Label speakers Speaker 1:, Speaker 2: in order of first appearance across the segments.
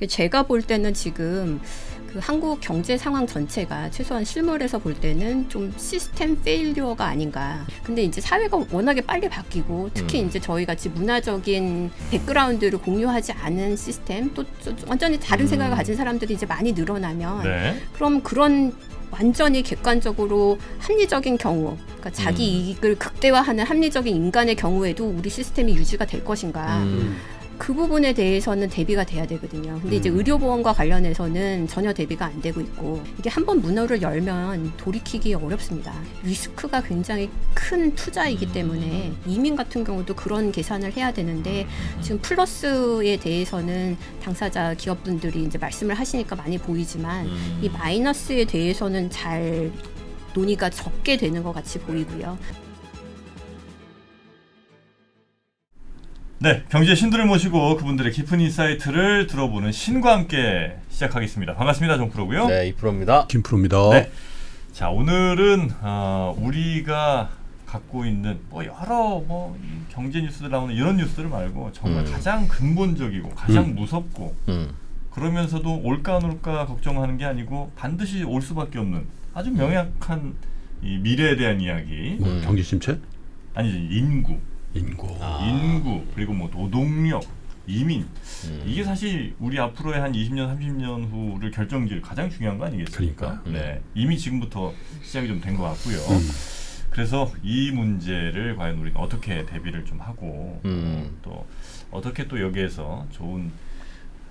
Speaker 1: 제가 볼 때는 지금 그 한국 경제 상황 전체가 최소한 실물에서 볼 때는 좀 시스템 페일리어가 아닌가. 근데 이제 사회가 워낙에 빨리 바뀌고 특히 이제 저희 같이 문화적인 백그라운드를 공유하지 않은 시스템 또 완전히 다른 생각을 가진 사람들이 이제 많이 늘어나면
Speaker 2: 네.
Speaker 1: 그럼 그런 완전히 객관적으로 합리적인 경우, 그러니까 자기 이익을 극대화하는 합리적인 인간의 경우에도 우리 시스템이 유지가 될 것인가. 그 부분에 대해서는 대비가 돼야 되거든요. 근데 이제 의료보험과 관련해서는 전혀 대비가 안 되고 있고 이게 한번 문호를 열면 돌이키기 어렵습니다. 리스크가 굉장히 큰 투자이기 때문에 이민 같은 경우도 그런 계산을 해야 되는데 지금 플러스에 대해서는 당사자 기업분들이 이제 말씀을 하시니까 많이 보이지만 이 마이너스에 대해서는 잘 논의가 적게 되는 것 같이 보이고요.
Speaker 2: 네, 경제 신들을 모시고 그분들의 깊은 인사이트를 들어보는 신과 함께 시작하겠습니다. 반갑습니다, 정프로고요.
Speaker 3: 네, 이프로입니다.
Speaker 4: 김프로입니다.
Speaker 2: 네. 자, 오늘은 우리가 갖고 있는 여러 경제 뉴스들 나오는 이런 뉴스들 말고 정말 가장 근본적이고 가장 무섭고 그러면서도 올까 안 올까 걱정하는 게 아니고 반드시 올 수밖에 없는 아주 명확한 이 미래에 대한 이야기.
Speaker 4: 경제 침체?
Speaker 2: 아니죠, 인구 그리고 노동력, 이민 이게 사실 우리 앞으로의 한 20년, 30년 후를 결정질 가장 중요한 거 아니겠습니까?
Speaker 4: 그러니까.
Speaker 2: 네, 이미 지금부터 시작이 좀 된 것 같고요. 그래서 이 문제를 과연 우리는 어떻게 대비를 좀 하고 또 어떻게 또 여기에서 좋은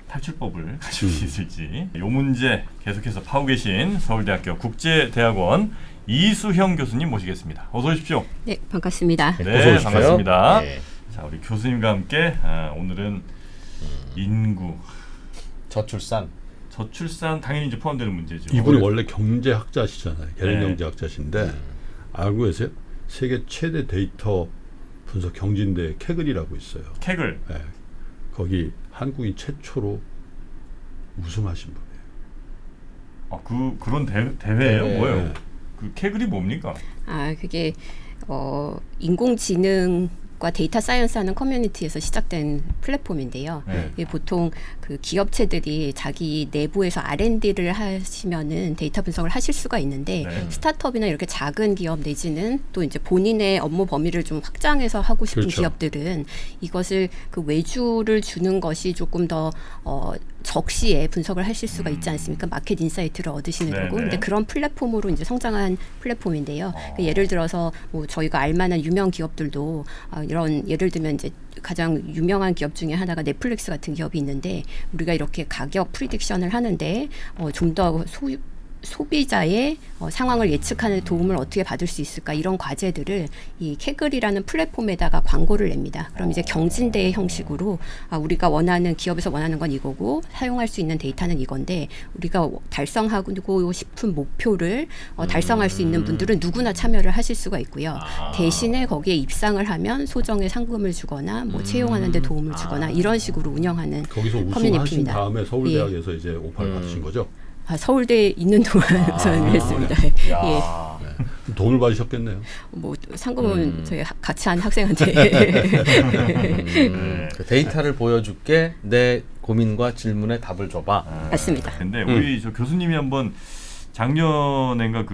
Speaker 2: 탈출법을 가질 수 있을지 이 문제 계속해서 파고 계신 서울대학교 국제대학원 이수형 교수님 모시겠습니다. 어서 오십시오.
Speaker 1: 네, 반갑습니다.
Speaker 2: 네, 반갑습니다.
Speaker 3: 네.
Speaker 2: 자, 우리 교수님과 함께 오늘은 인구,
Speaker 3: 저출산.
Speaker 2: 저출산 당연히 이제 포함되는 문제죠.
Speaker 4: 이분이 원래 경제학자시잖아요. 계량
Speaker 2: 네.
Speaker 4: 경제학자신데 알고 계세요? 세계 최대 데이터 분석 경진대 케글이라고 있어요.
Speaker 2: 케글.
Speaker 4: 네. 거기 한국인 최초로 우승하신 분이에요.
Speaker 2: 그런 대회예요?
Speaker 3: 네.
Speaker 2: 뭐예요?
Speaker 4: 네.
Speaker 2: 그 케글이 뭡니까?
Speaker 1: 그게 인공지능과 데이터 사이언스 하는 커뮤니티에서 시작된 플랫폼인데요.
Speaker 2: 네.
Speaker 1: 이게 보통 그 기업체들이 자기 내부에서 R&D를 하시면은 데이터 분석을 하실 수가 있는데
Speaker 2: 네.
Speaker 1: 스타트업이나 이렇게 작은 기업 내지는 또 이제 본인의 업무 범위를 좀 확장해서 하고 싶은
Speaker 4: 그렇죠.
Speaker 1: 기업들은 이것을 그 외주를 주는 것이 조금 더 적시에 분석을 하실 수가 있지 않습니까? 마켓 인사이트를 얻으시는
Speaker 2: 네네.
Speaker 1: 거고. 근데 그런 플랫폼으로 이제 성장한 플랫폼인데요. 그러니까 예를 들어서 저희가 알만한 유명 기업들도 이런 예를 들면 이제 가장 유명한 기업 중에 하나가 넷플릭스 같은 기업이 있는데 우리가 이렇게 가격 프리딕션을 하는데 좀 더 소비자의 상황을 예측하는 도움을 어떻게 받을 수 있을까 이런 과제들을 이 케글이라는 플랫폼에다가 광고를 냅니다. 그럼 이제 경진대회 형식으로 우리가 기업에서 원하는 건 이거고 사용할 수 있는 데이터는 이건데 우리가 달성하고 싶은 목표를 달성할 수 있는 분들은 누구나 참여를 하실 수가 있고요. 대신에 거기에 입상을 하면 소정의 상금을 주거나 채용하는 데 도움을 주거나 이런 식으로 운영하는
Speaker 4: 거기서 우승하신
Speaker 1: 커뮤니티입니다.
Speaker 4: 다음에 서울대학에서 이제 오파를 받으신 거죠?
Speaker 1: 서울대에 있는 동안 저는 했습니다. 예.
Speaker 4: 돈을 받으셨겠네요.
Speaker 1: 상금은 저희 같이 한 학생한테
Speaker 3: 그 데이터를 보여줄게. 내 고민과 질문에 답을 줘봐.
Speaker 1: 맞습니다.
Speaker 2: 근데 우리 저 교수님이 한번 작년인가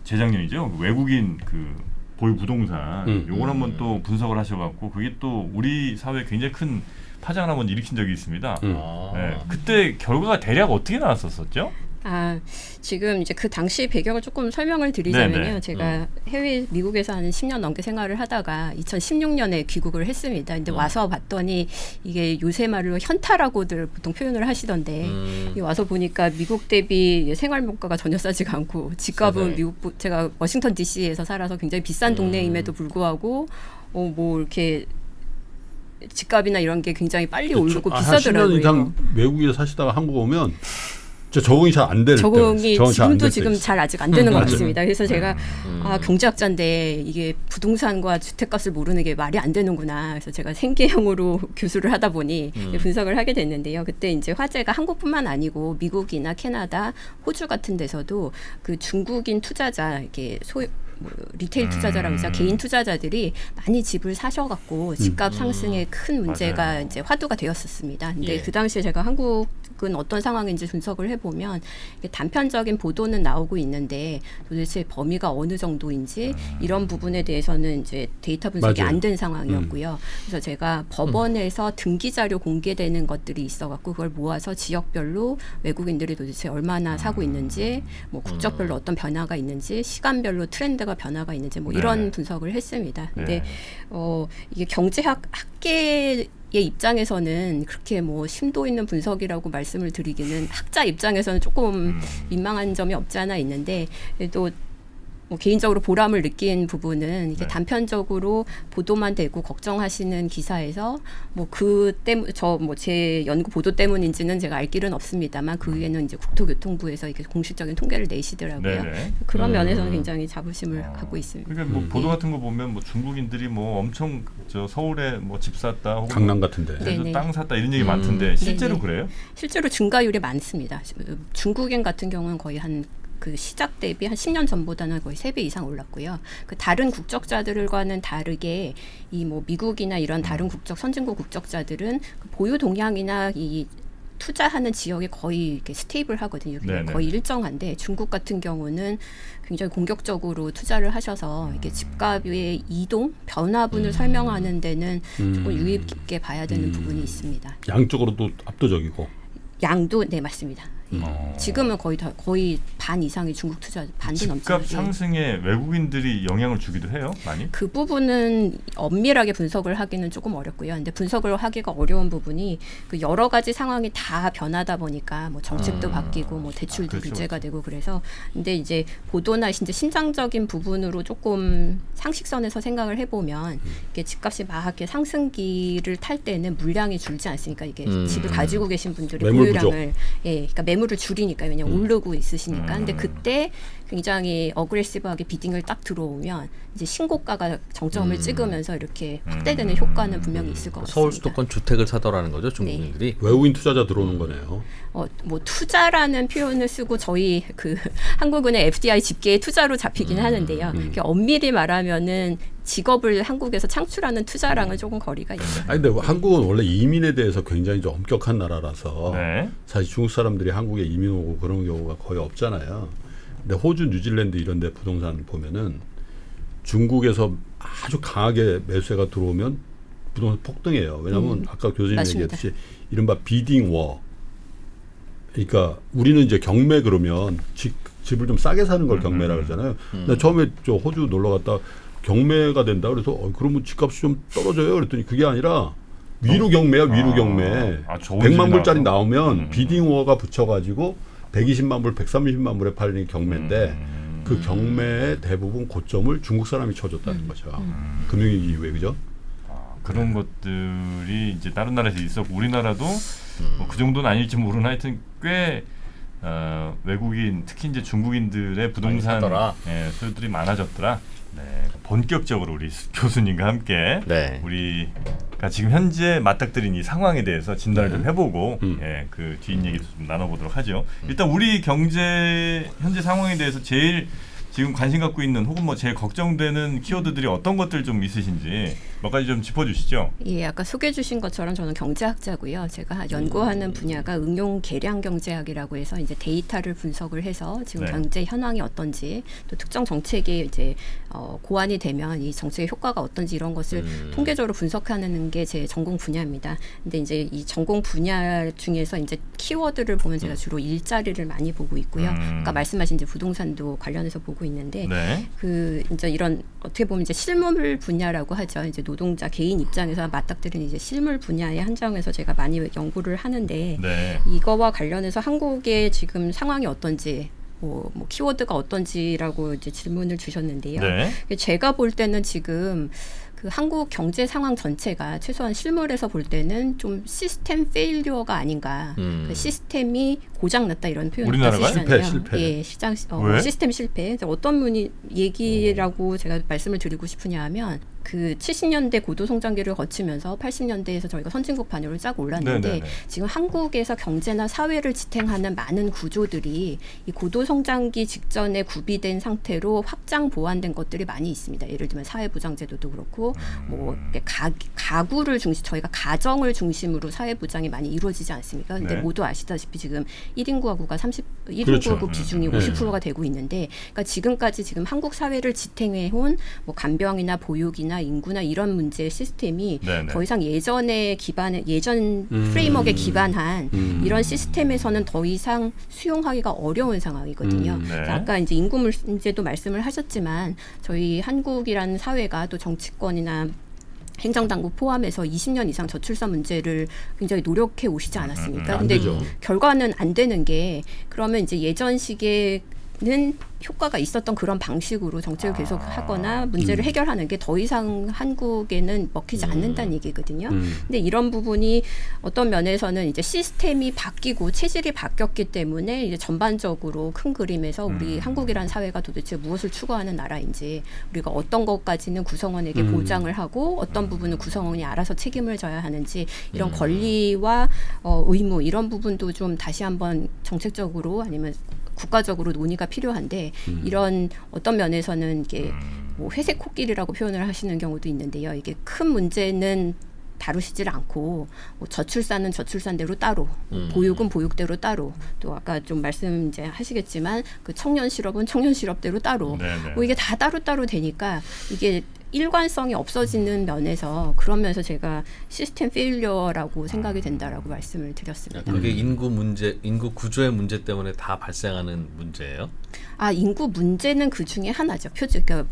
Speaker 2: 재작년이죠. 외국인 보유 부동산 요걸 한번 또 분석을 하셔갖고 그게 또 우리 사회에 굉장히 큰 파장을 한번 일으킨 적이 있습니다. 네, 그때 결과가 대략 어떻게 나왔었죠?
Speaker 1: 지금 이제 그 당시 배경을 조금 설명을 드리자면요.
Speaker 2: 네네.
Speaker 1: 제가 미국에서 한 10년 넘게 생활을 하다가 2016년에 귀국을 했습니다. 근데 와서 봤더니 이게 요새 말로 현타라고들 보통 표현을 하시던데 와서 보니까 미국 대비 생활 물가가 전혀 싸지가 않고 집값은 제가 워싱턴 DC에서 살아서 굉장히 비싼 동네임에도 불구하고 이렇게 집값이나 이런 게 굉장히 빨리 오르고 비싸더라고요.
Speaker 4: 10년 이상 외국에 사시다가 한국 오면 적응이 잘 안 될 때.
Speaker 1: 적응이 지금 잘 아직 안 되는 것 같습니다. 그래서 제가 경제학자인데 이게 부동산과 주택값을 모르는 게 말이 안 되는구나. 그래서 제가 생계형으로 교수를 하다 보니 분석을 하게 됐는데요. 그때 이제 화제가 한국뿐만 아니고 미국이나 캐나다, 호주 같은 데서도 그 중국인 투자자 이렇게 뭐 리테일 투자자라고 하죠. 개인 투자자들이 많이 집을 사셔갖고 집값 상승에 큰 문제가
Speaker 2: 맞아요.
Speaker 1: 이제 화두가 되었었습니다. 근데
Speaker 3: 예.
Speaker 1: 그 당시에 제가 한국은 어떤 상황인지 분석을 해보면 이게 단편적인 보도는 나오고 있는데 도대체 범위가 어느 정도인지 이런 부분에 대해서는 이제 데이터 분석이
Speaker 4: 맞아요.
Speaker 1: 안 된 상황이었고요. 그래서 제가 법원에서 등기 자료 공개되는 것들이 있어갖고 그걸 모아서 지역별로 외국인들이 도대체 얼마나 사고 있는지, 뭐 국적별로 어떤 변화가 있는지, 시간별로 트렌드가 변화가 있는지 뭐 이런
Speaker 2: 네.
Speaker 1: 분석을 했습니다. 근데
Speaker 2: 네.
Speaker 1: 이게 학계의 입장에서는 그렇게 뭐 심도 있는 분석이라고 말씀을 드리기는 학자 입장에서는 조금 민망한 점이 없지 않아 있는데 그래도 뭐 개인적으로 보람을 느낀 부분은 이게
Speaker 2: 네.
Speaker 1: 단편적으로 보도만 되고 걱정하시는 기사에서 뭐 그 때문 제 연구 보도 때문인지는 제가 알 길은 없습니다만 그 위에는 이제 국토교통부에서 이렇게 공식적인 통계를 내시더라고요.
Speaker 2: 네네.
Speaker 1: 그런 면에서는 굉장히 자부심을 갖고 있습니다.
Speaker 2: 그러니까 뭐 보도 같은 거 보면 뭐 중국인들이 뭐 엄청 저 서울에 뭐 집 샀다 혹은
Speaker 4: 강남 같은데.
Speaker 1: 네.
Speaker 2: 제주 땅 샀다 이런 얘기 많던데 실제로
Speaker 1: 네네.
Speaker 2: 그래요?
Speaker 1: 실제로 증가율이 많습니다. 중국인 같은 경우는 거의 그 시작 대비 한 10년 전보다는 거의 3배 이상 올랐고요. 그 다른 국적자들과는 다르게 이 뭐 미국이나 이런 다른 선진국 국적자들은 그 보유 동향이나 이 투자하는 지역이 거의 이렇게 스테이블하거든요.
Speaker 2: 네네.
Speaker 1: 거의 일정한데 중국 같은 경우는 굉장히 공격적으로 투자를 하셔서 이게 집값의 이동 변화분을 설명하는 데는 조금 유의 깊게 봐야 되는 부분이 있습니다.
Speaker 4: 양쪽으로도 압도적이고.
Speaker 1: 양도 네 맞습니다. 지금은 거의 반 이상이 중국 투자 반도 넘죠.
Speaker 2: 집값 상승에 외국인들이 영향을 주기도 해요, 많이?
Speaker 1: 그 부분은 엄밀하게 분석을 하기는 조금 어렵고요. 근데 분석을 하기가 어려운 부분이 그 여러 가지 상황이 다 변하다 보니까 뭐 정책도 바뀌고 뭐 대출도
Speaker 2: 그렇죠,
Speaker 1: 규제가 되고 그래서 근데 이제 보도나 이제 심상적인 부분으로 조금 상식선에서 생각을 해보면 이게 집값이 막 이렇게 상승기를 탈 때는 물량이 줄지 않습니까? 이게 집을 가지고 계신 분들이
Speaker 4: 매물
Speaker 1: 보유량을 그러니까 매물을 줄이니까 왜냐면 오르고 있으시니까. 근데 그때 굉장히 어그레시브하게 비딩을 딱 들어오면 이제 신고가가 정점을 찍으면서 이렇게 확대되는 효과는 분명히 있을 것 같습니다.
Speaker 3: 서울 수도권 주택을 사더라는 거죠, 중국인들이.
Speaker 4: 외국인 투자자 들어오는 거네요.
Speaker 1: 뭐 투자라는 표현을 쓰고 저희 그 한국은행 FDI 집계의 투자로 잡히긴 하는데요. 이렇게 엄밀히 말하면은 직업을 한국에서 창출하는 투자랑은 조금 거리가 있어요.
Speaker 4: 아니 근데 한국은 원래 이민에 대해서 굉장히 좀 엄격한 나라라서
Speaker 2: 네.
Speaker 4: 사실 중국 사람들이 한국에 이민 오고 그런 경우가 거의 없잖아요. 근데 호주, 뉴질랜드 이런 데 부동산 보면은 중국에서 아주 강하게 매수세가 들어오면 부동산 폭등해요. 왜냐하면 아까 교수님
Speaker 1: 맞습니다.
Speaker 4: 얘기했듯이 이른바 비딩 워. 그러니까 우리는 이제 경매 그러면 집을 좀 싸게 사는 걸 경매라 그러잖아요. 근데 처음에 저 호주 놀러 갔다 경매가 된다 그래서 그러면 집값이 좀 떨어져요. 그랬더니 그게 아니라 위로 경매야, 위로 경매.
Speaker 2: 좋은
Speaker 4: 100만
Speaker 2: 집이
Speaker 4: 불짜리
Speaker 2: 나와서?
Speaker 4: 나오면 비딩 워가 붙여가지고 120만 불, 130만 불에 팔리는 경매인데 그 경매의 대부분 고점을 중국 사람이 쳐줬다는 거죠. 금융위기 이후에 그죠?
Speaker 2: 그런 것들이 이제 다른 나라에서 있었고 우리나라도 뭐 그 정도는 아닐지 모르는 하여튼 꽤 외국인 특히 이제 중국인들의 부동산 소유들이 많아졌더라. 네, 본격적으로 우리 교수님과 함께
Speaker 3: 네.
Speaker 2: 우리가 지금 현재 맞닥뜨린 이 상황에 대해서 진단을 좀 해보고 그 뒷얘기도 좀 나눠보도록 하죠. 일단 우리 경제 현재 상황에 대해서 제일 지금 관심 갖고 있는 혹은 뭐 제일 걱정되는 키워드들이 어떤 것들 좀 있으신지 몇 가지 좀 짚어주시죠.
Speaker 1: 예, 아까 소개해 주신 것처럼 저는 경제학자고요. 제가 연구하는 분야가 응용 계량 경제학이라고 해서 이제 데이터를 분석을 해서 지금
Speaker 2: 네.
Speaker 1: 경제 현황이 어떤지 또 특정 정책이 이제 고안이 되면 이 정책의 효과가 어떤지 이런 것을 통계적으로 분석하는 게 제 전공 분야입니다. 근데 이제 이 전공 분야 중에서 이제 키워드를 보면 제가 주로 일자리를 많이 보고 있고요. 아까 말씀하신 이제 부동산도 관련해서 보고 있는데
Speaker 2: 네.
Speaker 1: 그 이제 이런 어떻게 보면 이제 실물 분야라고 하죠. 이제 노동자 개인 입장에서 맞닥뜨리는 이제 실물 분야에 한정해서 제가 많이 연구를 하는데
Speaker 2: 네.
Speaker 1: 이거와 관련해서 한국의 지금 상황이 어떤지 뭐 키워드가 어떤지라고 이제 질문을 주셨는데요.
Speaker 2: 네.
Speaker 1: 제가 볼 때는 지금 그 한국 경제 상황 전체가 최소한 실물에서 볼 때는 좀 시스템 페일리어가 아닌가. 그 시스템이 고장났다 이런 표현을
Speaker 2: 우리나라가요?
Speaker 1: 쓰시잖아요.
Speaker 4: 실패.
Speaker 1: 예,
Speaker 2: 왜?
Speaker 1: 시스템 실패. 어떤 분이 얘기라고 제가 말씀을 드리고 싶으냐 하면 그 70년대 고도 성장기를 거치면서 80년대에서 저희가 선진국 반열을 쫙 올랐는데
Speaker 2: 네네네.
Speaker 1: 지금 한국에서 경제나 사회를 지탱하는 많은 구조들이 이 고도 성장기 직전에 구비된 상태로 확장 보완된 것들이 많이 있습니다. 예를 들면 사회보장제도도 그렇고 뭐 이렇게 가구를 중심 저희가 가정을 중심으로 사회보장이 많이 이루어지지 않습니까? 근데
Speaker 2: 네.
Speaker 1: 모두 아시다시피 지금 1인 가구가 1인
Speaker 4: 그렇죠.
Speaker 1: 가구 비중이
Speaker 4: 네.
Speaker 1: 50%가 되고 있는데 그러니까 지금까지 지금 한국 사회를 지탱해온 뭐 간병이나 보육이나 인구나 이런 문제의 시스템이
Speaker 2: 네네.
Speaker 1: 더 이상 예전 프레임워크에 기반한 이런 시스템에서는 더 이상 수용하기가 어려운 상황이거든요.
Speaker 2: 네.
Speaker 1: 그래서 아까 이제 인구 문제도 말씀을 하셨지만 저희 한국이라는 사회가 또 정치권이나 행정당국 포함해서 20년 이상 저출산 문제를 굉장히 노력해 오시지 않았습니까?
Speaker 4: 안
Speaker 1: 근데
Speaker 4: 되죠.
Speaker 1: 결과는 안 되는 게 그러면 이제 예전식에는 효과가 있었던 그런 방식으로 정책을 계속 하거나 문제를 해결하는 게 더 이상 한국에는 먹히지 않는다는 얘기거든요. 근데 이런 부분이 어떤 면에서는 이제 시스템이 바뀌고 체질이 바뀌었기 때문에 이제 전반적으로 큰 그림에서 우리 한국이라는 사회가 도대체 무엇을 추구하는 나라인지 우리가 어떤 것까지는 구성원에게 보장을 하고 어떤 부분은 구성원이 알아서 책임을 져야 하는지 이런 권리와 의무 이런 부분도 좀 다시 한번 정책적으로 아니면 국가적으로 논의가 필요한데 이런 어떤 면에서는 이게 뭐 회색 코끼리라고 표현을 하시는 경우도 있는데요. 이게 큰 문제는 다루시질 않고 뭐 저출산은 저출산대로 따로, 보육은 보육대로 따로, 또 아까 좀 말씀 이제 하시겠지만 그 청년 실업은 청년 실업대로 따로,
Speaker 2: 네네.
Speaker 1: 뭐 이게 다 따로 되니까 이게 일관성이 없어지는 면에서 그런 면에서 제가 시스템 페일리어라고 생각이 된다라고 말씀을 드렸습니다.
Speaker 3: 그게 인구 문제, 인구 구조의 문제 때문에 다 발생하는 문제예요?
Speaker 1: 아 인구 문제는 그 중에 하나죠. 그러니까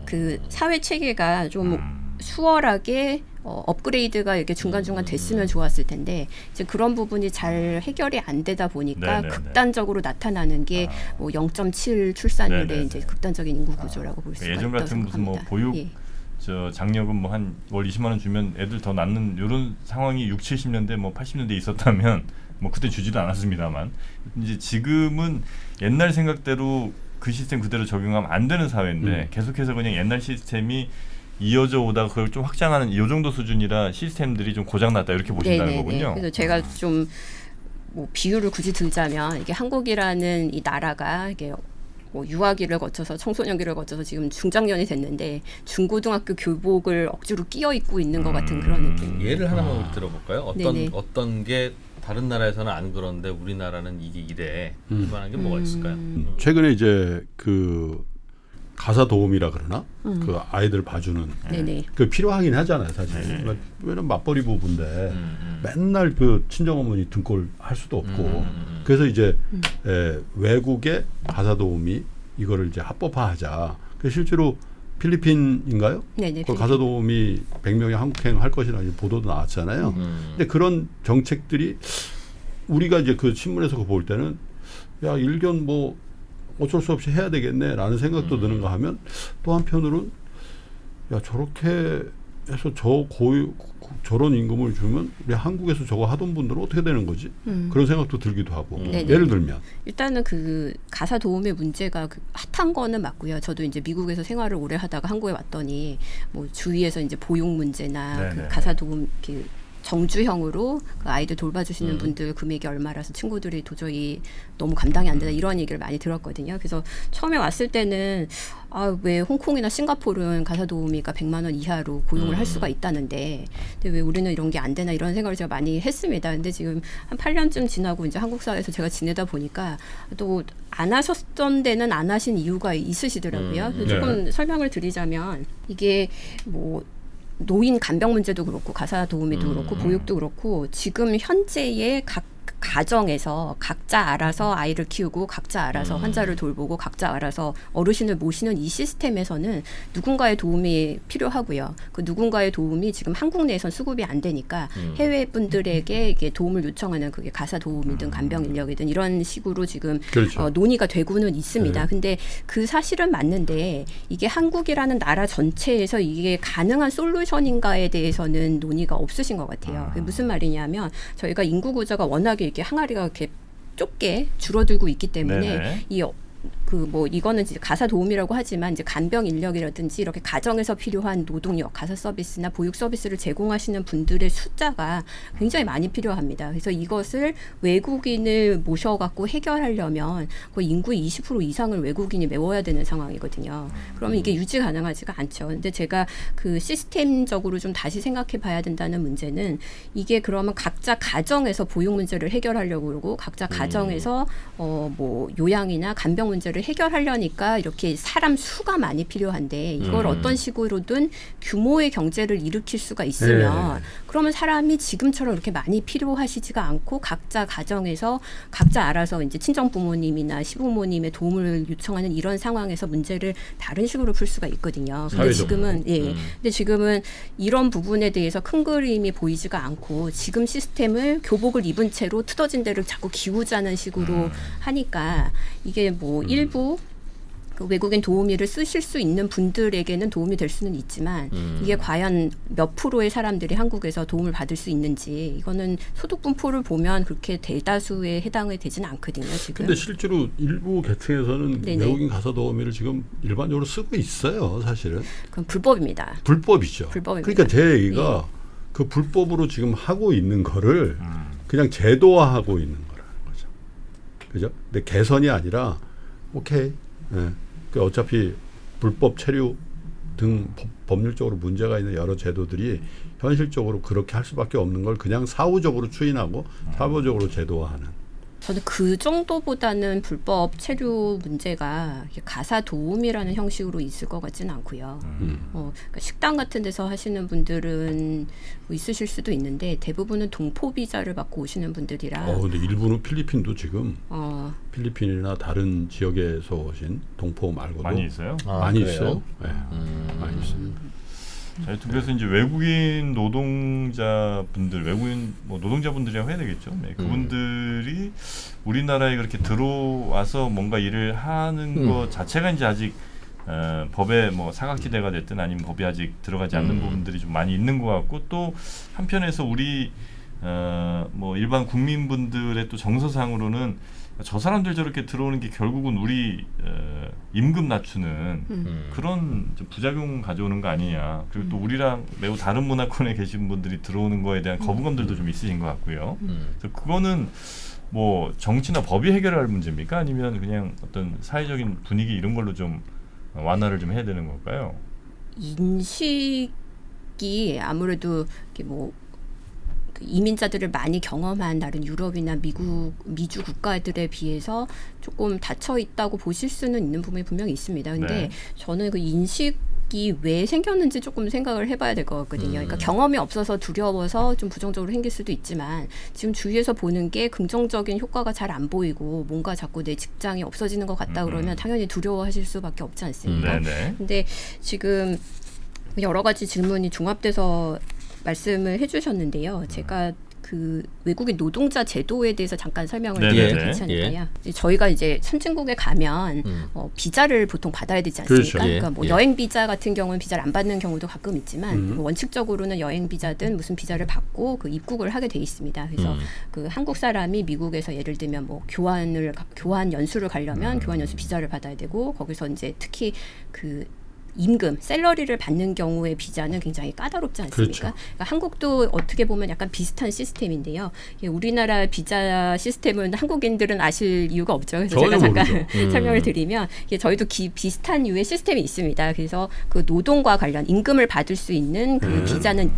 Speaker 1: 그 사회 체계가 좀 수월하게 업그레이드가 이렇게 중간중간 됐으면 좋았을 텐데 이제 그런 부분이 잘 해결이 안 되다 보니까
Speaker 2: 네네네.
Speaker 1: 극단적으로 나타나는 게 뭐 0.7 출산율의
Speaker 2: 네네네.
Speaker 1: 이제 극단적인 인구 구조라고 볼 수가
Speaker 2: 예전
Speaker 1: 있다고
Speaker 2: 같은 무슨 뭐
Speaker 1: 생각합니다.
Speaker 2: 보육
Speaker 1: 예.
Speaker 2: 저 장려금 뭐 한 월 20만 원 주면 애들 더 낳는 이런 상황이 6, 70년대 뭐 80년대 있었다면 뭐 그때 주지도 않았습니다만 이제 지금은 옛날 생각대로 그 시스템 그대로 적용하면 안 되는 사회인데 계속해서 그냥 옛날 시스템이 이어져 오다가 그걸 좀 확장하는 이 정도 수준이라 시스템들이 좀 고장났다 이렇게 보신다는
Speaker 1: 네네네.
Speaker 2: 거군요.
Speaker 1: 그래서 제가 좀 뭐 비유를 굳이 들자면 이게 한국이라는 이 나라가 이게 뭐 유아기를 거쳐서 청소년기를 거쳐서 지금 중장년이 됐는데 중고등학교 교복을 억지로 끼어 입고 있는 것 같은 그런 느낌.
Speaker 3: 예를 하나만 들어볼까요?
Speaker 1: 네네.
Speaker 3: 어떤 게 다른 나라에서는 안 그런데 우리나라는 이게 이래. 그만한 게 뭐가 있을까요?
Speaker 4: 최근에 이제 그 가사 도우미라 그러나 그 아이들 봐주는
Speaker 1: 네네.
Speaker 4: 그 필요하긴 하잖아요 사실. 그러니까 왜냐면 맞벌이 부부인데 맨날 그 친정 어머니 등골 할 수도 없고 그래서 이제 외국의 가사 도우미 이거를 이제 합법화하자. 그 실제로 필리핀인가요?
Speaker 1: 네네.
Speaker 4: 그 가사 도우미 100명이 한국행 할 것이라는 보도도 나왔잖아요. 근데 그런 정책들이 우리가 이제 그 신문에서 그거 볼 때는 야 일견 뭐 어쩔 수 없이 해야 되겠네라는 생각도 드는가 하면 또 한편으로는 야 저렇게 해서 저런 임금을 주면 우리 한국에서 저거 하던 분들은 어떻게 되는 거지? 그런 생각도 들기도 하고
Speaker 1: 네네.
Speaker 4: 예를 들면
Speaker 1: 일단은 그 가사 도우미의 문제가 그 핫한 거는 맞고요. 저도 이제 미국에서 생활을 오래 하다가 한국에 왔더니 뭐 주위에서 이제 보육 문제나
Speaker 2: 네네.
Speaker 1: 그 가사 도움 그 정주형으로 그 아이들 돌봐주시는 분들 금액이 얼마라서 친구들이 도저히 너무 감당이 안 된다 이런 얘기를 많이 들었거든요. 그래서 처음에 왔을 때는 아, 왜 홍콩이나 싱가포르는 가사 도우미가 100만 원 이하로 고용을 할 수가 있다는데 근데 왜 우리는 이런 게 안 되나 이런 생각을 제가 많이 했습니다. 근데 지금 한 8년쯤 지나고 이제 한국 사회에서 제가 지내다 보니까 또 안 하셨던 데는 안 하신 이유가 있으시더라고요. 그래서 조금 설명을 드리자면 이게 뭐 노인 간병 문제도 그렇고 가사 도우미도 그렇고 보육도 그렇고 지금 현재의 각 가정에서 각자 알아서 아이를 키우고 각자 알아서 환자를 돌보고 각자 알아서 어르신을 모시는 이 시스템에서는 누군가의 도움이 필요하고요. 그 누군가의 도움이 지금 한국 내에선 수급이 안 되니까 해외 분들에게 이게 도움을 요청하는 그게 가사 도우미든 간병 인력이든 이런 식으로 지금
Speaker 4: 그렇죠.
Speaker 1: 논의가 되고는 있습니다. 근데 그 사실은 맞는데 이게 한국이라는 나라 전체에서 이게 가능한 솔루션인가에 대해서는 논의가 없으신 것 같아요. 그게 무슨 말이냐면 저희가 인구 구조가 워낙에 이렇게 항아리가 이렇게 좁게 줄어들고 있기 때문에
Speaker 2: 네네.
Speaker 1: 이 그 뭐 이거는 이제 가사 도우미라고 하지만 이제 간병 인력이라든지 이렇게 가정에서 필요한 노동력, 가사 서비스나 보육 서비스를 제공하시는 분들의 숫자가 굉장히 많이 필요합니다. 그래서 이것을 외국인을 모셔갖고 해결하려면 거의 인구의 20% 이상을 외국인이 메워야 되는 상황이거든요. 그러면 이게 유지 가능하지가 않죠. 근데 제가 그 시스템적으로 좀 다시 생각해 봐야 된다는 문제는 이게 그러면 각자 가정에서 보육 문제를 해결하려고 그러고 각자 가정에서 뭐 요양이나 간병 문제를 해결하려니까 이렇게 사람 수가 많이 필요한데 이걸 어떤 식으로든 규모의 경제를 일으킬 수가 있으면 그러면 사람이 지금처럼 이렇게 많이 필요하시지가 않고 각자 가정에서 각자 알아서 이제 친정 부모님이나 시부모님의 도움을 요청하는 이런 상황에서 문제를 다른 식으로 풀 수가 있거든요. 근데 지금은 근데 지금은 이런 부분에 대해서 큰 그림이 보이지가 않고 지금 시스템을 교복을 입은 채로 뜯어진 데를 자꾸 기우자는 식으로 하니까 이게 뭐 일부 그 외국인 도우미를 쓰실 수 있는 분들에게는 도움이 될 수는 있지만 이게 과연 몇 프로의 사람들이 한국에서 도움을 받을 수 있는지 이거는 소득 분포를 보면 그렇게 대다수에 해당이 되지는 않거든요. 지금.
Speaker 4: 근데 실제로 일부 계층에서는
Speaker 1: 네네.
Speaker 4: 외국인 가사 도우미를 지금 일반적으로 쓰고 있어요. 사실은.
Speaker 1: 그건 불법입니다.
Speaker 4: 불법이죠.
Speaker 1: 불법입니다.
Speaker 4: 그러니까 제 얘기가 그 불법으로 지금 하고 있는 거를 그냥 제도화하고 있는 거라는 거죠. 그죠? 근데 개선이 아니라 오케이. 예. 그 어차피 불법 체류 등 법률적으로 문제가 있는 여러 제도들이 현실적으로 그렇게 할 수밖에 없는 걸 그냥 사후적으로 추인하고 사후적으로 제도화하는.
Speaker 1: 저는 그 정도보다는 불법 체류 문제가 가사 도우미라는 형식으로 있을 것 같지는 않고요. 그러니까 식당 같은 데서 하시는 분들은 뭐 있으실 수도 있는데 대부분은 동포 비자를 받고 오시는 분들이라.
Speaker 4: 근데 일부는 필리핀도 지금 필리핀이나 다른 지역에서 오신 동포 말고도
Speaker 2: 많이 있어요?
Speaker 4: 많이
Speaker 3: 그래요?
Speaker 4: 있어요. 네. 많이 있어요.
Speaker 2: 자, 그래서 이제 외국인 노동자분들, 외국인 뭐 노동자분들이라고 해야 되겠죠. 네, 그분들이 우리나라에 그렇게 들어와서 뭔가 일을 하는 것 자체가 이제 아직 법에 뭐 사각지대가 됐든 아니면 법이 아직 들어가지 않는 부분들이 좀 많이 있는 것 같고 또 한편에서 우리 뭐 일반 국민분들의 또 정서상으로는 저 사람들 저렇게 들어오는 게 결국은 우리 임금 낮추는 그런 좀 부작용 가져오는 거 아니냐. 그리고 또 우리랑 매우 다른 문화권에 계신 분들이 들어오는 거에 대한 거부감들도 좀 있으신 것 같고요. 그래서 그거는 뭐 정치나 법이 해결할 문제입니까? 아니면 그냥 어떤 사회적인 분위기 이런 걸로 좀 완화를 좀 해야 되는 걸까요?
Speaker 1: 인식이 아무래도 이렇게 뭐 이민자들을 많이 경험한 다른 유럽이나 미주 국가들에 비해서 조금 닫혀 있다고 보실 수는 있는 부분이 분명히 있습니다. 근데 저는 그 인식이 왜 생겼는지 조금 생각을 해봐야 될 것 같거든요. 그러니까 경험이 없어서 두려워서 좀 부정적으로 생길 수도 있지만 지금 주위에서 보는 게 긍정적인 효과가 잘 안 보이고 뭔가 자꾸 내 직장이 없어지는 것 같다 그러면 당연히 두려워하실 수밖에 없지 않습니까? 근데 지금 여러 가지 질문이 종합돼서 말씀을 해주셨는데요. 제가 그 외국인 노동자 제도에 대해서 잠깐 설명을 드려도 괜찮을까요? 저희가 이제 선진국에 가면 비자를 보통 받아야 되지 않습니까?
Speaker 4: 그렇죠.
Speaker 1: 그러니까 뭐 여행 비자 같은 경우는 비자를 안 받는 경우도 가끔 있지만 원칙적으로는 여행 비자든 무슨 비자를 받고 그 입국을 하게 돼 있습니다. 그래서 그 한국 사람이 미국에서 예를 들면 뭐 교환 연수를 가려면 교환 연수 비자를 받아야 되고 거기서 이제 특히 그 임금, 샐러리를 받는 경우의 비자는 굉장히 까다롭지 않습니까?
Speaker 4: 그렇죠.
Speaker 1: 그러니까 한국도 어떻게 보면 약간 비슷한 시스템인데요. 우리나라 비자 시스템은 한국인들은 아실 이유가 없죠. 그래서 제가 잠깐 설명을 드리면 저희도 비슷한 류의 시스템이 있습니다. 그래서 그 노동과 관련 임금을 받을 수 있는 그 비자는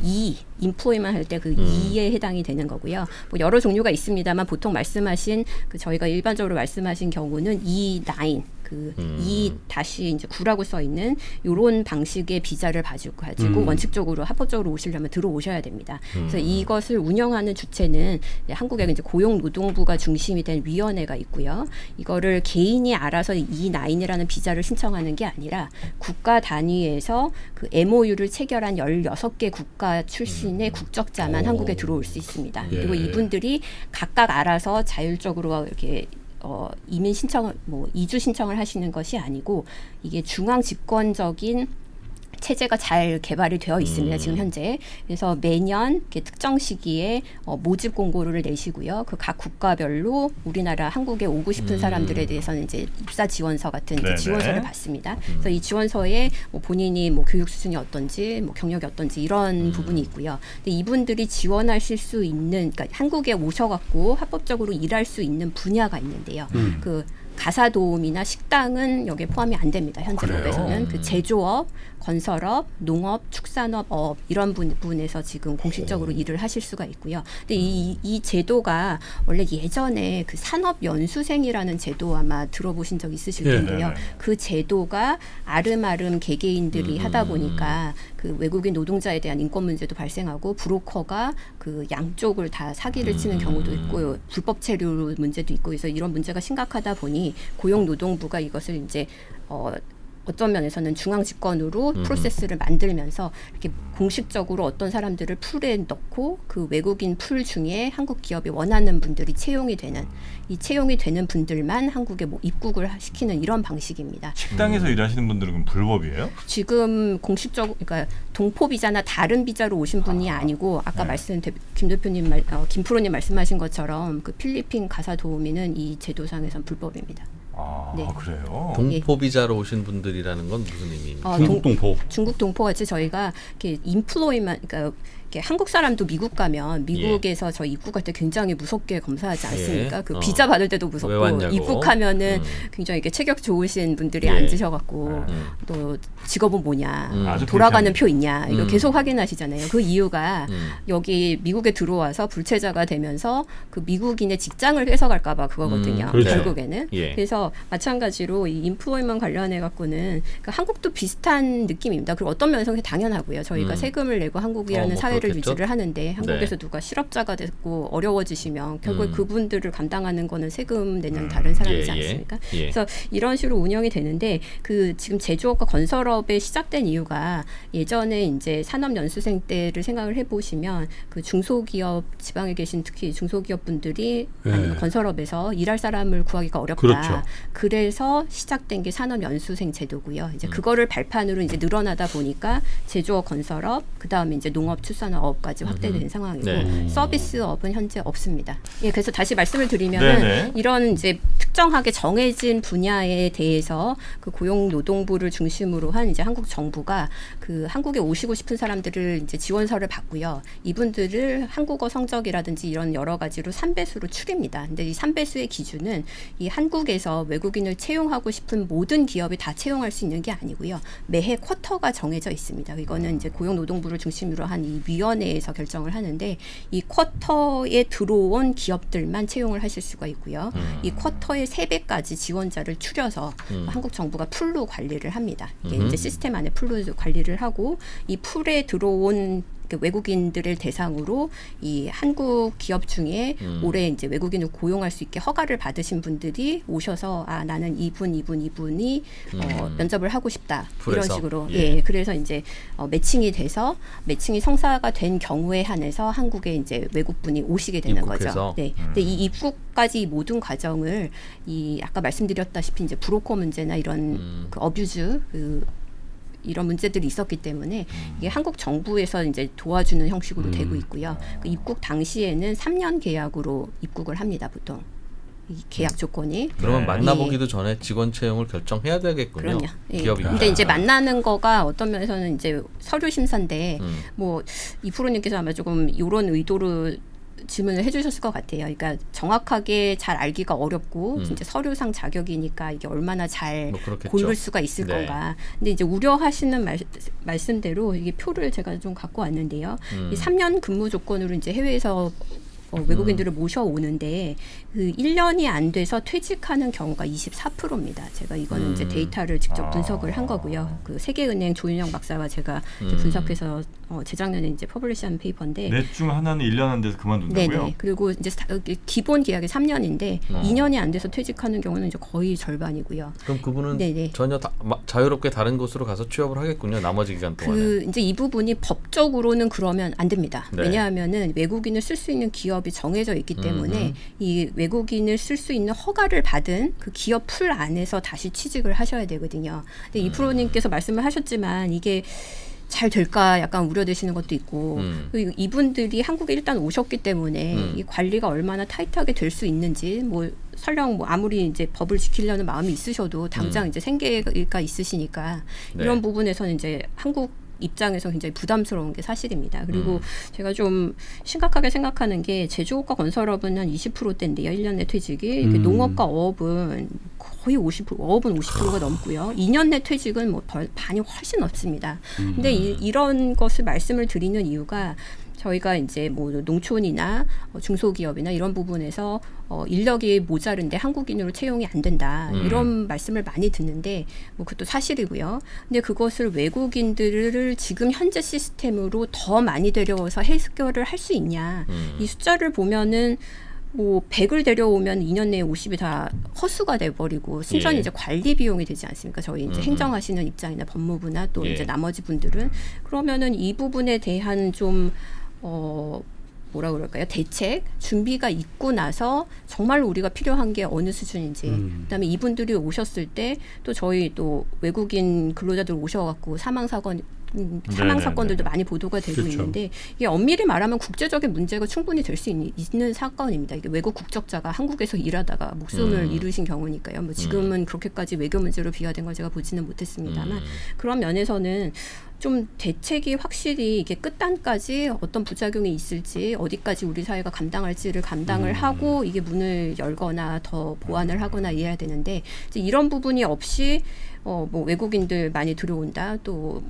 Speaker 1: 인플로이만 할 때 그 2에 해당이 되는 거고요. 뭐 여러 종류가 있습니다만 보통 말씀하신 그 저희가 일반적으로 말씀하신 경우는 E9 그 2-9라고 써 있는 이런 방식의 비자를 가지고 원칙적으로 합법적으로 오시려면 들어오셔야 됩니다. 그래서 이것을 운영하는 주체는 한국의 이제 고용노동부가 중심이 된 위원회가 있고요. 이거를 개인이 알아서 E9이라는 비자를 신청하는 게 아니라 국가 단위에서 그 MOU를 체결한 16개 국가 출신의 국적자만 한국에 들어올 수 있습니다. 그리고 이분들이 각각 알아서 자율적으로 이렇게 이민 신청을 이주 신청을 하시는 것이 아니고 이게 중앙 집권적인 체제가 잘 개발이 되어 있습니다. 지금 현재. 그래서 매년 이렇게 특정 시기에 모집 공고를 내시고요. 그 각 국가별로 우리나라 한국에 오고 싶은 사람들에 대해서는 이제 입사 지원서 같은 이제
Speaker 2: 네네.
Speaker 1: 지원서를 받습니다. 그래서 이 지원서에 뭐 본인이 뭐 교육 수준이 어떤지, 뭐 경력이 어떤지 이런 부분이 있고요. 근데 이분들이 지원하실 수 있는, 그러니까 한국에 오셔갖고 합법적으로 일할 수 있는 분야가 있는데요. 그 가사 도우미나 식당은 여기에 포함이 안 됩니다. 현재
Speaker 2: 그래요?
Speaker 1: 법에서는 그 제조업, 건설업, 농업, 축산업, 어업 이런 부분에서 지금 공식적으로 일을 하실 수가 있고요. 근데 이 제도가 원래 예전에 그 산업연수생이라는 제도 아마 들어보신 적 있으실
Speaker 4: 예.
Speaker 1: 텐데요.
Speaker 2: 네네.
Speaker 1: 그 제도가 아름아름 개개인들이 하다 보니까 그 외국인 노동자에 대한 인권 문제도 발생하고 브로커가 그 양쪽을 다 사기를 치는 경우도 있고 불법 체류 문제도 있고 그래서 이런 문제가 심각하다 보니 고용노동부가 이것을 이제 어떤 면에서는 중앙 집권으로 프로세스를 만들면서 이렇게 공식적으로 어떤 사람들을 풀에 넣고 그 외국인 풀 중에 한국 기업이 원하는 분들이 채용이 되는 이 채용이 되는 분들만 한국에 뭐 입국을 시키는 이런 방식입니다.
Speaker 2: 식당에서 일하시는 분들은 그럼 불법이에요?
Speaker 1: 지금 공식적으로 그러니까 동포 비자나 다른 비자로 오신 분이 아니고 아까 김 대표님 김 프로님 말씀하신 것처럼 그 필리핀 가사 도우미는 이 제도상에선 불법입니다.
Speaker 2: 아,
Speaker 1: 네.
Speaker 2: 그래요?
Speaker 3: 동포 비자로 오신 분들이라는 건 무슨 의미입니까?
Speaker 4: 중국 동포.
Speaker 1: 중국 동포 같이 저희가 이렇게 인플로이만 그러니까 이렇게 한국 사람도 미국 가면 미국에서 저 입국할 때 굉장히 무섭게 검사하지 않습니까?
Speaker 3: 예.
Speaker 1: 그 비자 받을 때도 무섭고
Speaker 3: 왜 왔냐고.
Speaker 1: 입국하면은 굉장히 이렇게 체격 좋으신 분들이
Speaker 3: 예.
Speaker 1: 앉으셔갖고 또 직업은 뭐냐,
Speaker 2: 아주
Speaker 1: 돌아가는
Speaker 2: 불편해.
Speaker 1: 표 있냐 이거 계속 확인하시잖아요. 그 이유가 여기 미국에 들어와서 불체자가 되면서 그 미국인의 직장을 뺏어갈까봐 그거거든요.
Speaker 4: 그렇죠.
Speaker 1: 결국에는.
Speaker 3: 예.
Speaker 1: 그래서 마찬가지로 이 인플로이먼 관련해 갖고는 그러니까 한국도 비슷한 느낌입니다. 그리고 어떤 면에서 당연하고요. 저희가 세금을 내고 한국이라는
Speaker 3: 뭐
Speaker 1: 사회를
Speaker 3: 그렇겠죠?
Speaker 1: 유지를 하는데 한국에서
Speaker 3: 네.
Speaker 1: 누가 실업자가 됐고 어려워지시면 결국 그분들을 감당하는 거는 세금 내는 다른 사람이지
Speaker 3: 예, 예.
Speaker 1: 않습니까?
Speaker 3: 예.
Speaker 1: 그래서 이런 식으로 운영이 되는데 그 지금 제조업과 건설업에 시작된 이유가 예전에 이제 산업연수생 때를 생각을 해보시면 그 중소기업 지방에 계신 특히 중소기업 분들이 아니면 건설업에서 일할 사람을 구하기가 어렵다.
Speaker 4: 그렇죠.
Speaker 1: 그래서 시작된 게 산업연수생 제도고요. 이제 그거를 발판으로 이제 늘어나다 보니까 제조업, 건설업, 그 다음에 이제 농업, 축산업까지 확대된 상황이고
Speaker 3: 네.
Speaker 1: 서비스업은 현재 없습니다. 예, 그래서 다시 말씀을 드리면은
Speaker 2: 네네.
Speaker 1: 이런 이제 특정하게 정해진 분야에 대해서 그 고용노동부를 중심으로 한 이제 한국 정부가 그 한국에 오시고 싶은 사람들을 이제 지원서를 받고요. 이분들을 한국어 성적이라든지 이런 여러 가지로 3배수로 추립니다. 근데 이 3배수의 기준은 이 한국에서 외국인을 채용하고 싶은 모든 기업이 다 채용할 수 있는 게 아니고요. 매해 쿼터가 정해져 있습니다. 이거는 이제 고용노동부를 중심으로 한 이 위원회에서 결정을 하는데 이 쿼터에 들어온 기업들만 채용을 하실 수가 있고요. 이 쿼터의 3배까지 지원자를 추려서 한국 정부가 풀로 관리를 합니다. 이게 이제 시스템 안에 풀로 관리를 하고 이 풀에 들어온 외국인들을 대상으로 이 한국 기업 중에 올해 이제 외국인을 고용할 수 있게 허가를 받으신 분들이 오셔서 아 나는 이분이 면접을 하고 싶다 이런
Speaker 3: 풀에서?
Speaker 1: 식으로
Speaker 3: 예.
Speaker 1: 그래서 이제 매칭이 돼서 매칭이 성사가 된 경우에 한해서 한국에 이제 외국분이 오시게 되는
Speaker 3: 입국해서?
Speaker 1: 거죠. 네. 근데 이 입국까지 이 모든 과정을 이 아까 말씀드렸다시피 이제 브로커 문제나 이런 그 어뷰즈 이런 문제들이 있었기 때문에 이게 한국 정부에서 이제 도와주는 형식으로 되고 있고요. 그 입국 당시에는 3년 계약으로 입국을 합니다, 보통. 이 계약 조건이.
Speaker 3: 그러면
Speaker 2: 네.
Speaker 3: 만나보기도 전에 직원 채용을 결정해야 되겠군요.
Speaker 1: 그럼요. 예.
Speaker 3: 기업이.
Speaker 1: 근데 이제 만나는 거가 어떤 면에서는 이제 서류 심사인데 뭐 이프로님께서 아마 조금 이런 의도로 질문을 해주셨을 것 같아요. 그러니까 정확하게 잘 알기가 어렵고 진짜 서류상 자격이니까 이게 얼마나 잘
Speaker 3: 뭐 그렇겠죠.
Speaker 1: 고를 수가 있을
Speaker 3: 네.
Speaker 1: 건가. 근데 이제 우려하시는 말씀대로 이게 표를 제가 좀 갖고 왔는데요. 이 3년 근무 조건으로 이제 해외에서 외국인들을 모셔오는데 그 1년이 안 돼서 퇴직하는 경우가 24%입니다. 제가 이거는 이제 데이터를 직접 분석을 한 거고요. 그 세계은행 조윤영 박사와 제가 이제 분석해서 재작년에 이제 퍼블리시한 페이퍼인데
Speaker 2: 넷 중 하나는 1년 안 돼서 그만둔다고요?
Speaker 1: 네네. 그리고 이제 기본 계약이 3년인데 2년이 안 돼서 퇴직하는 경우는 이제 거의 절반이고요.
Speaker 3: 그럼 그분은
Speaker 1: 네네.
Speaker 3: 전혀 자유롭게 다른 곳으로 가서 취업을 하겠군요. 나머지 기간 동안에.
Speaker 1: 그 이제 이 부분이 법적으로는 그러면 안 됩니다.
Speaker 3: 네.
Speaker 1: 왜냐하면은 외국인을 쓸 수 있는 기업이 기업이 정해져 있기 때문에 이 외국인을 쓸 수 있는 허가를 받은 그 기업 풀 안에서 다시 취직을 하셔야 되거든요. 근데 이 프로님께서 말씀을 하셨지만 이게 잘 될까 약간 우려되시는 것도 있고 그리고 이분들이 한국에 일단 오셨기 때문에 이 관리가 얼마나 타이트하게 될 수 있는지 뭐 설령 뭐 아무리 이제 법을 지키려는 마음이 있으셔도 당장 이제 생계가 있으시니까
Speaker 3: 네.
Speaker 1: 이런 부분에서는 이제 한국 입장에서 굉장히 부담스러운 게 사실입니다. 그리고 제가 좀 심각하게 생각하는 게 제조업과 건설업은 한 20%대인데요. 1년 내 퇴직이. 이렇게 농업과 어업은 거의 50%, 어업은 50%가 넘고요. 2년 내 퇴직은 뭐 반이 훨씬 넘습니다. 근데 이런 것을 말씀을 드리는 이유가 저희가 이제 뭐 농촌이나 중소기업이나 이런 부분에서 인력이 모자른데 한국인으로 채용이 안 된다 이런 말씀을 많이 듣는데 뭐 그것도 사실이고요. 근데 그것을 외국인들을 지금 현재 시스템으로 더 많이 데려와서 해결을 할 수 있냐? 이 숫자를 보면은 뭐 100을 데려오면 2년 내에 50이 다 허수가 돼버리고 순전히
Speaker 3: 예.
Speaker 1: 이제 관리 비용이 되지 않습니까? 저희 이제 행정하시는 입장이나 법무부나 또
Speaker 3: 예.
Speaker 1: 이제 나머지 분들은 그러면은 이 부분에 대한 좀 뭐라 그럴까요? 대책 준비가 있고 나서 정말 우리가 필요한 게 어느 수준인지 그다음에 이분들이 오셨을 때 또 저희 또 외국인 근로자들 오셔갖고 사망 사건들도 많이 보도가 되고
Speaker 4: 그렇죠.
Speaker 1: 있는데 이게 엄밀히 말하면 국제적인 문제가 충분히 될 수 있는 사건입니다. 이게 외국 국적자가 한국에서 일하다가 목숨을 잃으신 경우니까요. 뭐 지금은 그렇게까지 외교 문제로 비화된 걸 제가 보지는 못했습니다만 그런 면에서는 좀 대책이 확실히 이게 끝단까지 어떤 부작용이 있을지 어디까지 우리 사회가 감당할지를 감당을 하고 이게 문을 열거나 더 보완을 하거나 이래야 되는데 이제 이런 부분이 없이 뭐 외국인들 많이 들어온다 또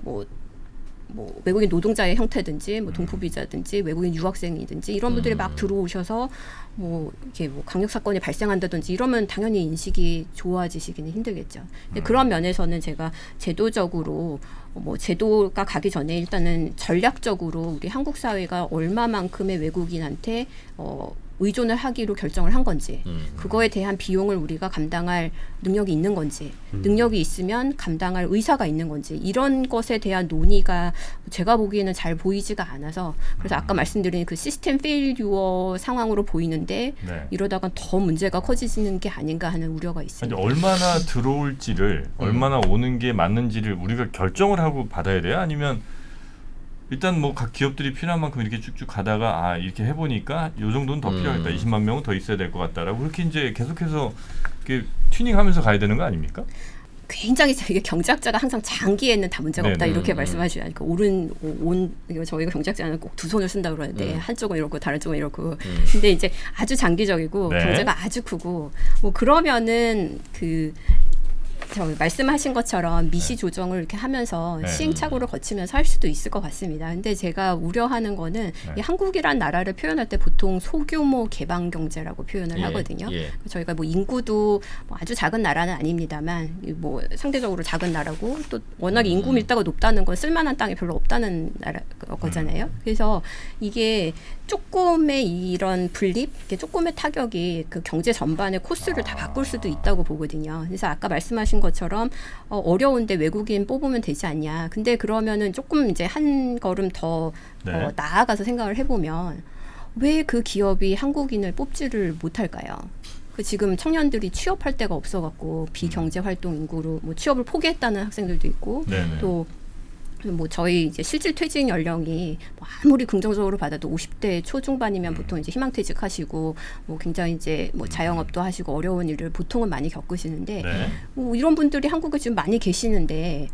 Speaker 1: 뭐 외국인 노동자의 형태든지 뭐 동포비자든지 외국인 유학생이든지 이런 분들이 막 들어오셔서 뭐 이렇게 뭐 강력 사건이 발생한다든지 이러면 당연히 인식이 좋아지시기는 힘들겠죠. 근데 그런 면에서는 제가 제도적으로 뭐 제도가 가기 전에 일단은 전략적으로 우리 한국 사회가 얼마만큼의 외국인한테 의존을 하기로 결정을 한 건지 그거에 대한 비용을 우리가 감당할 능력이 있는 건지 능력이 있으면 감당할 의사가 있는 건지 이런 것에 대한 논의가 제가 보기에는 잘 보이지가 않아서 그래서 아까 말씀드린 그 시스템 페일유어 상황으로 보이는데
Speaker 2: 네.
Speaker 1: 이러다가 더 문제가 커지는 게 아닌가 하는 우려가 있습니다.
Speaker 2: 이제 얼마나 들어올지를 얼마나 오는 게 맞는지를 우리가 결정을 하고 받아야 돼요? 아니면 일단 뭐 각 기업들이 필요한 만큼 이렇게 쭉쭉 가다가 이렇게 해보니까 요 정도는 더 필요하겠다. 20만 명은 더 있어야 될 것 같다라고 그렇게 이제 계속해서 이렇게 튜닝하면서 가야 되는 거 아닙니까?
Speaker 1: 굉장히 이게 경제학자가 항상 장기에는 다 문제가 없다
Speaker 2: 네네.
Speaker 1: 이렇게 말씀하시죠. 그러니까 이거 저희가 경제학자는 꼭 두 손을 쓴다 그러는데 한쪽은 이렇고 다른 쪽은 이렇고. 근데 이제 아주 장기적이고
Speaker 2: 네.
Speaker 1: 경제가 아주 크고 뭐 그러면은 말씀하신 것처럼 미시 조정을 이렇게 하면서
Speaker 2: 네.
Speaker 1: 시행착오를 거치면서 할 수도 있을 것 같습니다. 근데 제가 우려하는 거는 이 한국이란 나라를 표현할 때 보통 소규모 개방 경제라고 표현을 하거든요. 저희가 뭐 인구도 뭐 아주 작은 나라는 아닙니다만 뭐 상대적으로 작은 나라고 또 워낙 인구 밀도가 높다는 건 쓸만한 땅이 별로 없다는 거잖아요. 그래서 이게 조금의 이런 분립, 조금의 타격이 그 경제 전반의 코스를 다 바꿀 수도 있다고 보거든요. 그래서 아까 말씀하신 것처럼 어려운데 외국인 뽑으면 되지 않냐. 근데 그러면은 조금 이제 한 걸음 더 나아가서 생각을 해보면 왜 그 기업이 한국인을 뽑지를 못할까요? 지금 청년들이 취업할 데가 없어갖고 비경제 활동 인구로 뭐 취업을 포기했다는 학생들도 있고 또 뭐 저희 이제 실질 퇴직 연령이 뭐 아무리 긍정적으로 받아도 50대 초중반이면 보통 이제 희망퇴직하시고 뭐 굉장히 이제 뭐 자영업도 하시고 어려운 일을 보통은 많이 겪으시는데 뭐 이런 분들이 한국에 지금 많이 계시는데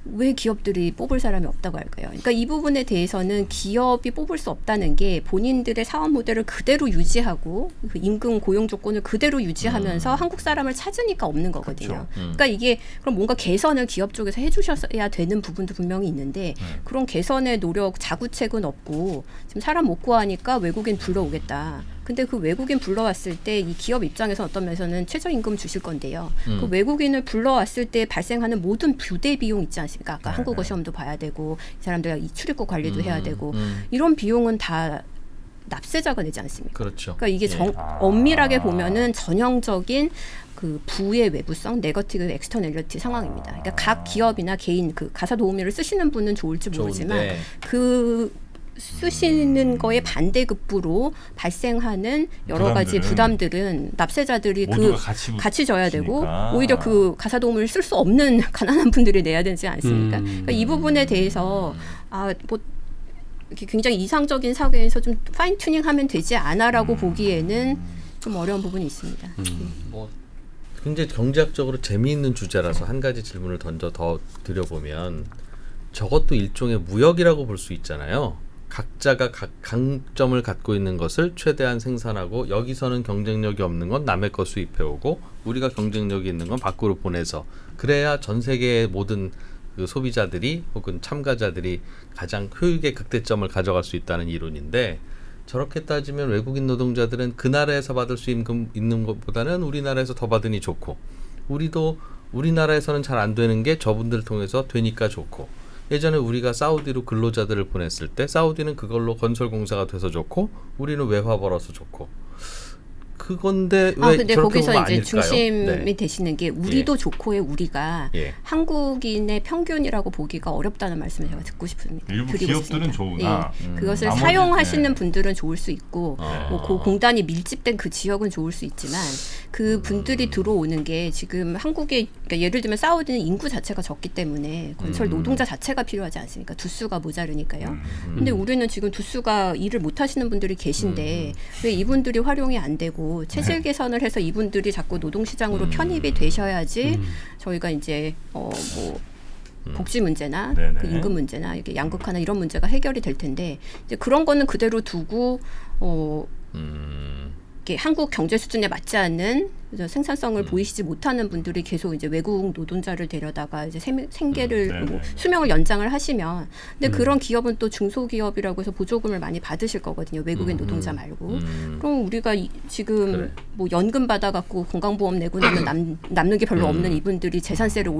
Speaker 1: 왜 기업들이 뽑을 사람이 없다고 할까요? 그러니까 이 부분에 대해서는 기업이 뽑을 수 없다는 게 본인들의 사업 모델을 그대로 유지하고 그 임금 고용 조건을 그대로 유지하면서 한국 사람을 찾으니까 없는 거거든요. 그러니까 이게 그럼 뭔가 개선을 기업 쪽에서 해주셔야 되는 부분도 분명히 있는데 그런 개선의 노력 자구책은 없고 지금 사람 못 구하니까 외국인 불러오겠다. 근데 그 외국인 불러왔을 때 이 기업 입장에서 어떤 면에서는 최저임금 주실 건데요. 그 외국인을 불러왔을 때 발생하는 모든 부대 비용 있지 않습니까? 아까 한국어 시험도 봐야 되고 이 사람들 이 출입국 관리도 해야 되고 이런 비용은 다 납세자가 내지 않습니까?
Speaker 3: 그렇죠.
Speaker 1: 그러니까 이게 엄밀하게 보면은 전형적인 그 부의 외부성, 네거티브 엑스터널리티 상황입니다. 그러니까 각 기업이나 개인 그 가사 도우미를 쓰시는 분은 좋을지 모르지만 그 쓰시는 거에 반대급부로 발생하는 여러 가지 부담들은 납세자들이
Speaker 2: 모두가
Speaker 1: 같이 져야 되고
Speaker 2: 붙이니까.
Speaker 1: 오히려 그 가사도우미를 쓸 수 없는 가난한 분들이 내야 되지 않습니까? 그러니까 이 부분에 대해서 뭐 이렇게 굉장히 이상적인 사회에서 좀 파인 튜닝하면 되지 않아라고 보기에는 좀 어려운 부분이 있습니다.
Speaker 3: 뭐 굉장히 경제학적으로 재미있는 주제라서 한 가지 질문을 더 드려보면 저것도 일종의 무역이라고 볼 수 있잖아요. 각자가 각 강점을 갖고 있는 것을 최대한 생산하고 여기서는 경쟁력이 없는 건 남의 거 수입해오고 우리가 경쟁력이 있는 건 밖으로 보내서 그래야 전 세계의 모든 그 소비자들이 혹은 참가자들이 가장 효익의 극대점을 가져갈 수 있다는 이론인데 저렇게 따지면 외국인 노동자들은 그 나라에서 받을 수 있는 것보다는 우리나라에서 더 받으니 좋고 우리도 우리나라에서는 잘 안 되는 게 저분들 통해서 되니까 좋고 예전에 우리가 사우디로 근로자들을 보냈을 때 사우디는 그걸로 건설공사가 돼서 좋고 우리는 외화 벌어서 좋고 그건데 왜
Speaker 1: 근데
Speaker 3: 저렇게
Speaker 1: 거기서
Speaker 3: 보면
Speaker 1: 이제
Speaker 3: 아닐까요?
Speaker 1: 중심이
Speaker 3: 네.
Speaker 1: 되시는 게 우리도
Speaker 3: 예.
Speaker 1: 좋고의 우리가
Speaker 3: 예.
Speaker 1: 한국인의 평균이라고 보기가 어렵다는 말씀을 제가 듣고 싶습니다.
Speaker 2: 일부
Speaker 1: 드리고
Speaker 2: 기업들은
Speaker 1: 싶습니다.
Speaker 2: 좋으나
Speaker 1: 그것을
Speaker 2: 나머지,
Speaker 1: 사용하시는
Speaker 2: 네.
Speaker 1: 분들은 좋을 수 있고 뭐 그 공단이 밀집된 그 지역은 좋을 수 있지만 그 분들이 들어오는 게 지금 한국에 그러니까 예를 들면 사우디는 인구 자체가 적기 때문에 건설 노동자 자체가 필요하지 않습니까? 두수가 모자르니까요. 근데 우리는 지금 두수가 일을 못 하시는 분들이 계신데 왜 이분들이 활용이 안 되고 체질 개선을 해서 이분들이 자꾸 노동시장으로 편입이 되셔야지 저희가 이제 뭐 복지 문제나
Speaker 2: 네네.
Speaker 1: 그 임금 문제나 이렇게 양극화나 이런 문제가 해결이 될 텐데 이제 그런 거는 그대로 두고 이렇게 한국 경제 수준에 맞지 않는 생산성을 보이시지 못하는 분들이 계속 이제 외국 노동자를 데려다가 이제 생계를 뭐 수명을 연장을 하시면 근데 그런 기업은 또 중소기업이라고 해서 보조금을 많이 받으실 거거든요. 외국인 노동자 말고. 그럼 우리가 지금
Speaker 3: 그래.
Speaker 1: 뭐 연금 받아갖고 건강보험 내고 나면 남는 게 별로 없는 이분들이 재산세를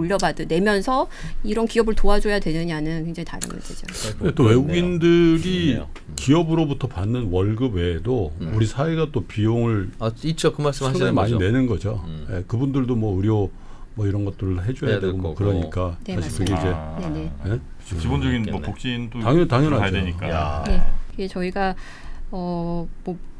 Speaker 1: 내면서 이런 기업을 도와줘야 되느냐는 굉장히 다른 문제죠.
Speaker 4: 근데 또 외국인들이
Speaker 3: 좋네요.
Speaker 4: 기업으로부터 받는 월급 외에도 우리 사회가 또 비용을
Speaker 3: 있죠. 그 말씀
Speaker 4: 상당히
Speaker 3: 하시는
Speaker 4: 많이
Speaker 3: 거죠.
Speaker 4: 내는 거죠. 예, 그분들도 뭐 의료 뭐 이런 것들을 해줘야
Speaker 3: 해야 될
Speaker 4: 되고 뭐
Speaker 3: 거고.
Speaker 4: 그러니까
Speaker 1: 네,
Speaker 4: 사실 그게 이제
Speaker 1: 네네.
Speaker 4: 예?
Speaker 2: 기본적인 뭐
Speaker 3: 있겠네.
Speaker 2: 복지는 또
Speaker 4: 당연하죠.
Speaker 2: 가야 되니까.
Speaker 3: 야.
Speaker 1: 네, 이게 저희가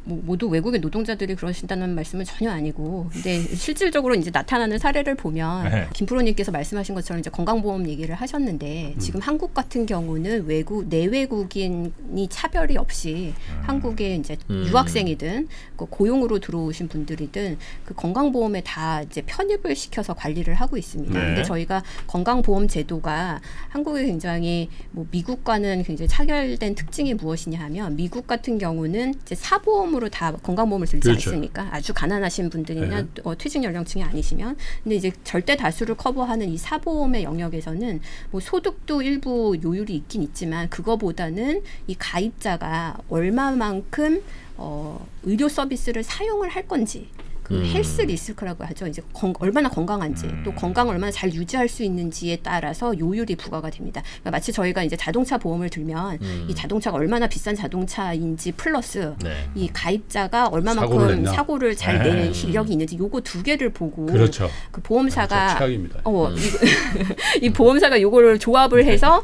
Speaker 1: 모두 외국인 노동자들이 그러신다는 말씀은 전혀 아니고, 근데 실질적으로 이제 나타나는 사례를 보면
Speaker 2: 네.
Speaker 1: 김프로님께서 말씀하신 것처럼 이제 건강보험 얘기를 하셨는데 지금 한국 같은 경우는 내외국인이 차별이 없이 한국에 이제 유학생이든 그 고용으로 들어오신 분들이든 그 건강보험에 다 이제 편입을 시켜서 관리를 하고 있습니다.
Speaker 2: 네.
Speaker 1: 근데 저희가 건강보험 제도가 한국에 굉장히 뭐 미국과는 굉장히 차별된 특징이 무엇이냐 하면 미국 같은 경우는 이제 사보험으로 다 건강보험을 들지
Speaker 4: 그렇죠.
Speaker 1: 않습니까? 아주 가난하신 분들이나
Speaker 4: 네.
Speaker 1: 퇴직 연령층이 아니시면. 근데 이제 절대 다수를 커버하는 이 사보험의 영역에서는 뭐 소득도 일부 요율이 있긴 있지만 그거보다는 이 가입자가 얼마만큼 의료 서비스를 사용을 할 건지 그 헬스 리스크라고 하죠. 이제 얼마나 건강한지 또 건강을 얼마나 잘 유지할 수 있는지에 따라서 요율이 부과가 됩니다. 그러니까 마치 저희가 이제 자동차 보험을 들면 이 자동차가 얼마나 비싼 자동차인지 플러스
Speaker 3: 네.
Speaker 1: 이 가입자가
Speaker 4: 사고를
Speaker 1: 얼마만큼
Speaker 4: 냈나?
Speaker 1: 사고를 잘 낼 이력이 있는지 요거 두 개를 보고
Speaker 4: 그렇죠.
Speaker 1: 그 보험사가
Speaker 4: 최악입니다.
Speaker 1: 이 보험사가 요거를 조합을 해서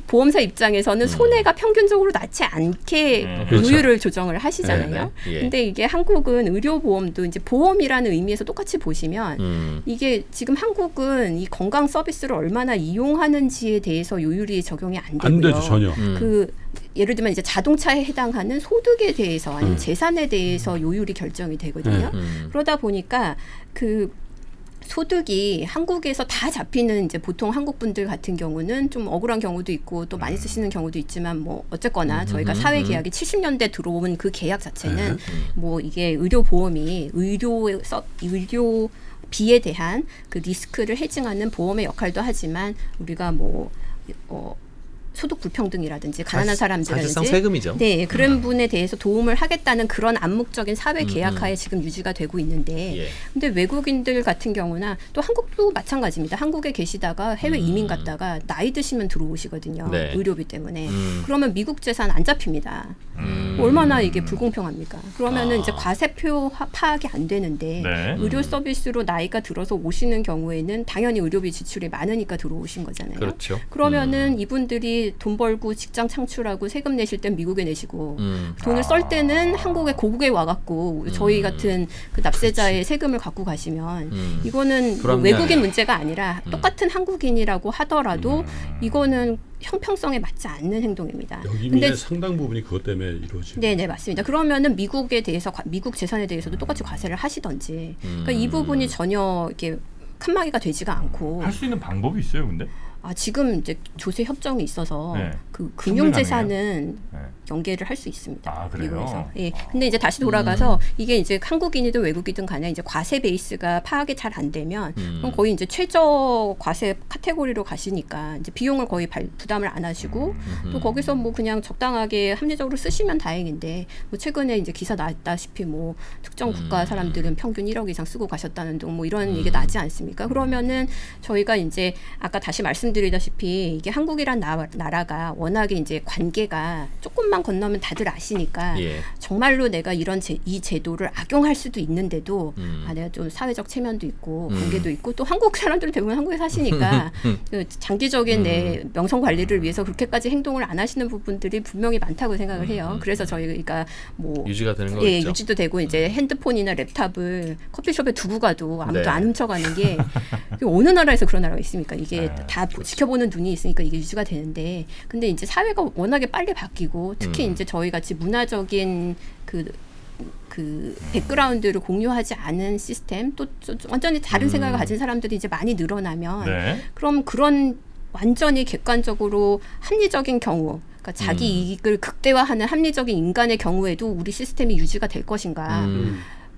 Speaker 1: 보험사 입장에서는 손해가 평균적으로 낮지 않게
Speaker 4: 그렇죠.
Speaker 1: 요율을 조정을 하시잖아요.
Speaker 3: 네, 네. 예.
Speaker 1: 근데 이게 한국은 의료보험도 이제 보험이라는 의미에서 똑같이 보시면 이게 지금 한국은 이 건강 서비스를 얼마나 이용하는지에 대해서 요율이 적용이 안 되고요.
Speaker 4: 안 되죠 전혀.
Speaker 1: 그 예를 들면 이제 자동차에 해당하는 소득에 대해서 아니면 재산에 대해서 요율이 결정이 되거든요. 그러다 보니까 그 소득이 한국에서 다 잡히는 이제 보통 한국 분들 같은 경우는 좀 억울한 경우도 있고 또 많이 쓰시는 경우도 있지만 뭐 어쨌거나 저희가 사회 계약이 70년대 들어온 그 계약 자체는 뭐 이게 의료보험이 의료비에 대한 그 리스크를 해징하는 보험의 역할도 하지만 우리가 뭐 소득 불평등이라든지 가난한 사람들이라든지
Speaker 3: 사실상 세금이죠.
Speaker 1: 네, 그런 분에 대해서 도움을 하겠다는 그런 암묵적인 사회 계약하에 지금 유지가 되고 있는데
Speaker 3: 예.
Speaker 1: 근데 외국인들 같은 경우나 또 한국도 마찬가지입니다. 한국에 계시다가 해외 이민 갔다가 나이 드시면 들어오시거든요.
Speaker 3: 네.
Speaker 1: 의료비 때문에. 그러면 미국 재산 안 잡힙니다. 얼마나 이게 불공평합니까? 그러면은 이제 과세표 파악이 안 되는데
Speaker 2: 네.
Speaker 1: 의료 서비스로 나이가 들어서 오시는 경우에는 당연히 의료비 지출이 많으니까 들어오신 거잖아요.
Speaker 3: 그렇죠.
Speaker 1: 그러면은 이분들이 한국인이 돈 벌고 직장 창출하고 세금 내실 땐 미국에 내시고 돈을 썰 때는 한국에 고국에 와갖고 저희 같은 그 납세자의 세금을 갖고 가시면 이거는 뭐
Speaker 3: 불합리하네요.
Speaker 1: 외국인 문제가 아니라 똑같은 한국인이라고 하더라도 이거는 형평성에 맞지 않는 행동입니다.
Speaker 4: 여기민의 상당 부분이 그것 때문에 이루어지고.
Speaker 1: 네, 맞습니다. 그러면은 미국에 대해서 미국 재산에 대해서도 똑같이 과세를 하시던지. 그러니까 이 부분이 전혀 이렇게 칸막이가 되지가 않고.
Speaker 2: 할 수 있는 방법이 있어요, 근데?
Speaker 1: 지금 이제 조세 협정이 있어서
Speaker 2: 네.
Speaker 1: 그
Speaker 2: 충분히
Speaker 1: 금융재산은
Speaker 2: 네.
Speaker 1: 연계를 할 수 있습니다.
Speaker 2: 아, 그래요?
Speaker 1: 미국에서. 예. 근데 이제 다시 돌아가서 이게 이제 한국인이든 외국이든 간에 이제 과세 베이스가 파악이 잘 안 되면 그럼 거의 이제 최저 과세 카테고리로 가시니까 이제 비용을 거의 부담을 안 하시고 또 거기서 뭐 그냥 적당하게 합리적으로 쓰시면 다행인데 뭐 최근에 이제 기사 났다시피 뭐 특정 국가 사람들은 평균 1억 이상 쓰고 가셨다는 등 뭐 이런 얘기 나지 않습니까? 그러면은 저희가 이제 아까 다시 말씀드리다시피 이게 한국이란 나라가 워낙에 이제 관계가 조금만 건너면 다들 아시니까
Speaker 3: 예.
Speaker 1: 정말로 내가 이 제도를 악용할 수도 있는데도 내가 좀 사회적 체면도 있고 관계도 있고 또 한국 사람들은 대부분 한국에 사시니까 그 장기적인 내 명성 관리를 위해서 그렇게까지 행동을 안 하시는 부분들이 분명히 많다고 생각을 해요. 그래서 저희가 뭐
Speaker 3: 유지가 되는 거겠죠.
Speaker 1: 유지도 되고 이제 핸드폰이나 랩탑을 커피숍에 두고 가도 아무도
Speaker 3: 네.
Speaker 1: 안 훔쳐가는 게 어느 나라에서 그런 나라가 있습니까? 이게
Speaker 2: 네.
Speaker 1: 다 지켜보는 눈이 있으니까 이게 유지가 되는데 근데 이제 사회가 워낙에 빨리 바뀌고 특히 이제 저희 같이 문화적인 그 백그라운드를 공유하지 않은 시스템 또 완전히 다른 생각을 가진 사람들이 이제 많이 늘어나면
Speaker 2: 네.
Speaker 1: 그럼 그런 완전히 객관적으로 합리적인 경우 그러니까 자기 이익을 극대화하는 합리적인 인간의 경우에도 우리 시스템이 유지가 될 것인가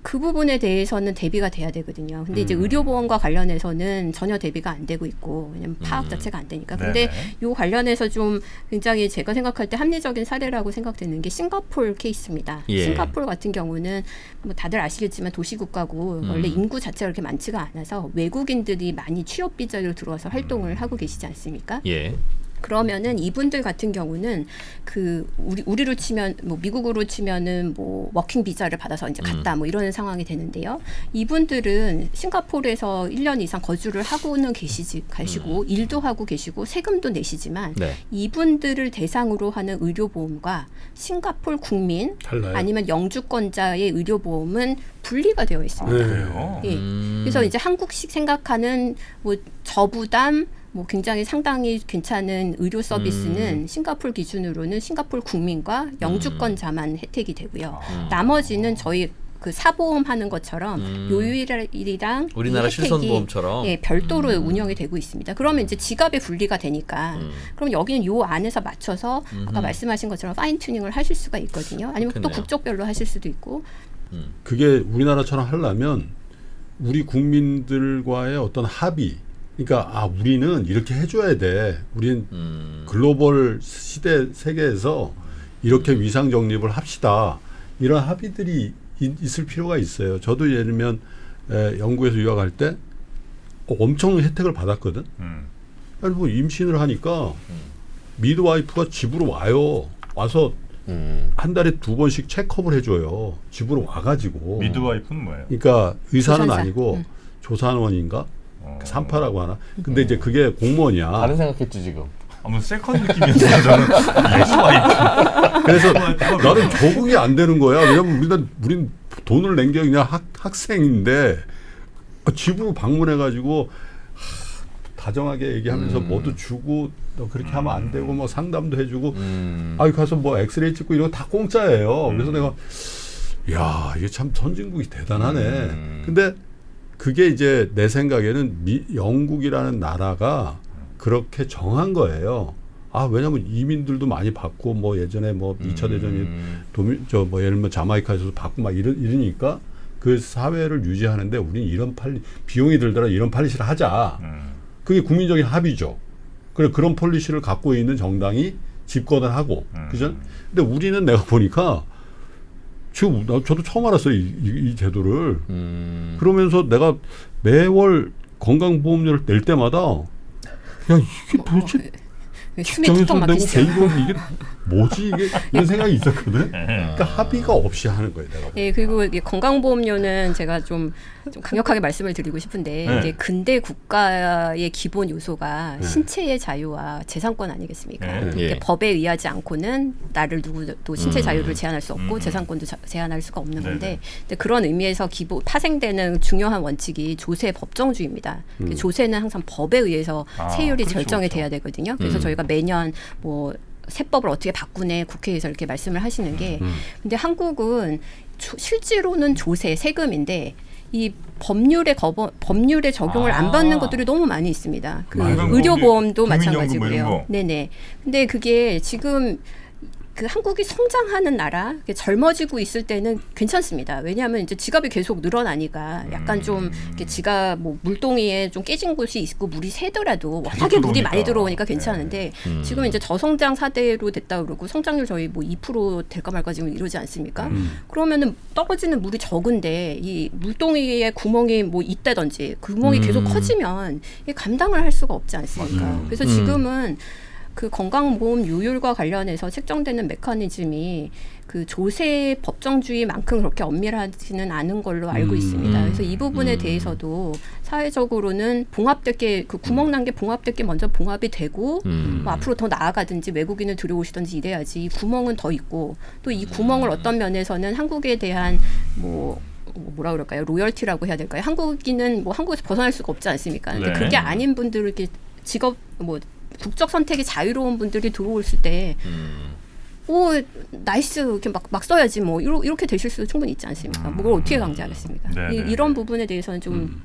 Speaker 1: 그 부분에 대해서는 대비가 돼야 되거든요. 근데 이제 의료보험과 관련해서는 전혀 대비가 안 되고 있고 왜냐면 파악 자체가 안 되니까. 근데 요 관련해서 좀 굉장히 제가 생각할 때 합리적인 사례라고 생각되는 게 싱가포르 케이스입니다.
Speaker 3: 예.
Speaker 1: 싱가포르 같은 경우는 뭐 다들 아시겠지만 도시국가고 원래 인구 자체가 그렇게 많지가 않아서 외국인들이 많이 취업 비자로 들어와서 활동을 하고 계시지 않습니까?
Speaker 3: 예.
Speaker 1: 그러면은 이분들 같은 경우는 그 우리로 치면 뭐 미국으로 치면은 뭐 워킹 비자를 받아서 이제 갔다 뭐 이러는 상황이 되는데요. 이분들은 싱가포르에서 1년 이상 거주를 하고는 가시고 일도 하고 계시고 세금도 내시지만
Speaker 3: 네.
Speaker 1: 이분들을 대상으로 하는 의료보험과 싱가포르 국민
Speaker 4: 달라요?
Speaker 1: 아니면 영주권자의 의료보험은 분리가 되어 있습니다.
Speaker 2: 그래요?
Speaker 1: 예. 그래서 이제 한국식 생각하는 뭐 저부담 뭐 굉장히 상당히 괜찮은 의료 서비스는 싱가포르 기준으로는 싱가포르 국민과 영주권자만 혜택이 되고요. 나머지는 저희 그 사보험 하는 것처럼 요일이랑
Speaker 3: 우리나라
Speaker 1: 이 혜택이
Speaker 3: 실손보험처럼
Speaker 1: 별도로 운영이 되고 있습니다. 그러면 이제 지갑의 분리가 되니까 그럼 여기는 요 안에서 맞춰서 아까 말씀하신 것처럼 파인 튜닝을 하실 수가 있거든요. 아니면 또
Speaker 3: 그렇겠네요.
Speaker 1: 국적별로 하실 수도 있고.
Speaker 4: 그게 우리나라처럼 하려면 우리 국민들과의 어떤 합의 그러니까 우리는 이렇게 해줘야 돼. 우린 글로벌 시대 세계에서 이렇게 위상 정립을 합시다. 이런 합의들이 있을 필요가 있어요. 저도 예를 들면 영국에서 유학할 때 엄청 혜택을 받았거든. 아니 뭐 임신을 하니까 미드와이프가 집으로 와서 한 달에 2번씩 체크업을 해줘요. 집으로 와가지고.
Speaker 2: 미드와이프는 뭐예요?
Speaker 4: 그러니까 의사는
Speaker 1: 조산사.
Speaker 4: 아니고 조산원인가? 산파라고 하나? 근데 이제 그게 공무원이야.
Speaker 3: 다른 생각했지 지금.
Speaker 2: 뭐 세컨 느낌이었어요. 저는 미드와이프.
Speaker 4: 그래서 나는 적응이 안 되는 거야. 왜냐면 우린 돈을 낸 게 그냥 학생인데 집으로 방문해가지고 다정하게 얘기하면서 뭐도 주고 너 그렇게 하면 안 되고 뭐 상담도 해주고 가서 뭐 엑스레이 찍고 이런 거 다 공짜예요. 그래서 내가 야 이게 참 선진국이 대단하네. 근데 그게 이제 내 생각에는 영국이라는 나라가 그렇게 정한 거예요. 왜냐면 이민들도 많이 받고 뭐 예전에 뭐 2차 대전이 뭐 예를 들면 자마이카에서도 받고 막 이러니까 그 사회를 유지하는데 우리는 이런 비용이 들더라 이런 팔리시를 하자. 그게 국민적인 합의죠. 그런 폴리시를 갖고 있는 정당이 집권을 하고. 그죠? 근데 우리는 내가 보니까 지금 저도 처음 알았어요. 이 제도를. 그러면서 내가 매월 건강보험료를 낼 때마다 그냥 이게 도대체 직장에서 내고 개인보험 이게 뭐지 이게 이런 생각이 있었거든. 그러니까 합의가 없이 하는 거예요. 내가.
Speaker 1: 예, 그리고 이게 건강보험료는 제가 좀 강력하게 말씀을 드리고 싶은데
Speaker 2: 네.
Speaker 1: 이게 근대 국가의 기본 요소가 신체의 자유와 재산권 아니겠습니까?
Speaker 2: 네.
Speaker 1: 이게
Speaker 3: 예.
Speaker 1: 법에 의하지 않고는 나를 누구도 신체 자유를 제한할 수 없고 재산권도 제한할 수가 없는
Speaker 2: 네네.
Speaker 1: 건데 근데 그런 의미에서 파생되는 중요한 원칙이 조세 법정주의입니다. 조세는 항상 법에 의해서 세율이
Speaker 2: 그렇죠,
Speaker 1: 결정이
Speaker 2: 그렇죠.
Speaker 1: 돼야 되거든요. 그래서 저희가 매년 뭐 세법을 어떻게 바꾸네 국회에서 이렇게 말씀을 하시는 게 근데 한국은 실제로는 조세 세금인데 이 법률의 적용을 안 받는 것들이 너무 많이 있습니다. 그
Speaker 2: 맞아요.
Speaker 1: 의료보험도
Speaker 2: 국민연금 뭐 이런
Speaker 1: 마찬가지고요.
Speaker 2: 거.
Speaker 1: 네네. 근데 그게 지금 그 한국이 성장하는 나라, 젊어지고 있을 때는 괜찮습니다. 왜냐하면 이제 지갑이 계속 늘어나니까 약간 좀 이렇게 지갑 뭐 물동이에 좀 깨진 곳이 있고 물이 새더라도 워낙에 물이 많이 들어오니까 괜찮은데 지금 이제 저성장 사대로 됐다 그러고 성장률 저희 뭐 2% 될까 말까 지금 이러지 않습니까? 그러면은 떨어지는 물이 적은데 이 물동이에 구멍이 뭐 있다든지 구멍이 계속 커지면 이게 감당을 할 수가 없지 않습니까? 그래서 지금은 그 건강보험 요율과 관련해서 책정되는 메커니즘이 그 조세 법정주의만큼 그렇게 엄밀하지는 않은 걸로 알고 있습니다. 그래서 이 부분에 대해서도 사회적으로는 봉합될 게 그 구멍 난 게 봉합될 게 먼저 봉합이 되고 뭐 앞으로 더 나아가든지 외국인을 들여오시든지 이래야지 이 구멍은 더 있고 또 이 구멍을 어떤 면에서는 한국에 대한 뭐라 그럴까요? 로열티라고 해야 될까요? 한국인은 뭐 한국에서 벗어날 수가 없지 않습니까? 근데
Speaker 2: 네.
Speaker 1: 그게 아닌 분들을 이렇게 직업 뭐 국적 선택이 자유로운 분들이 들어오실 때, 오 나이스 이렇게 막 써야지 뭐 이렇게 되실 수도 충분히 있지 않습니까? 뭘 어떻게 강제하겠습니까?
Speaker 2: 네,
Speaker 1: 이런 부분에 대해서는 좀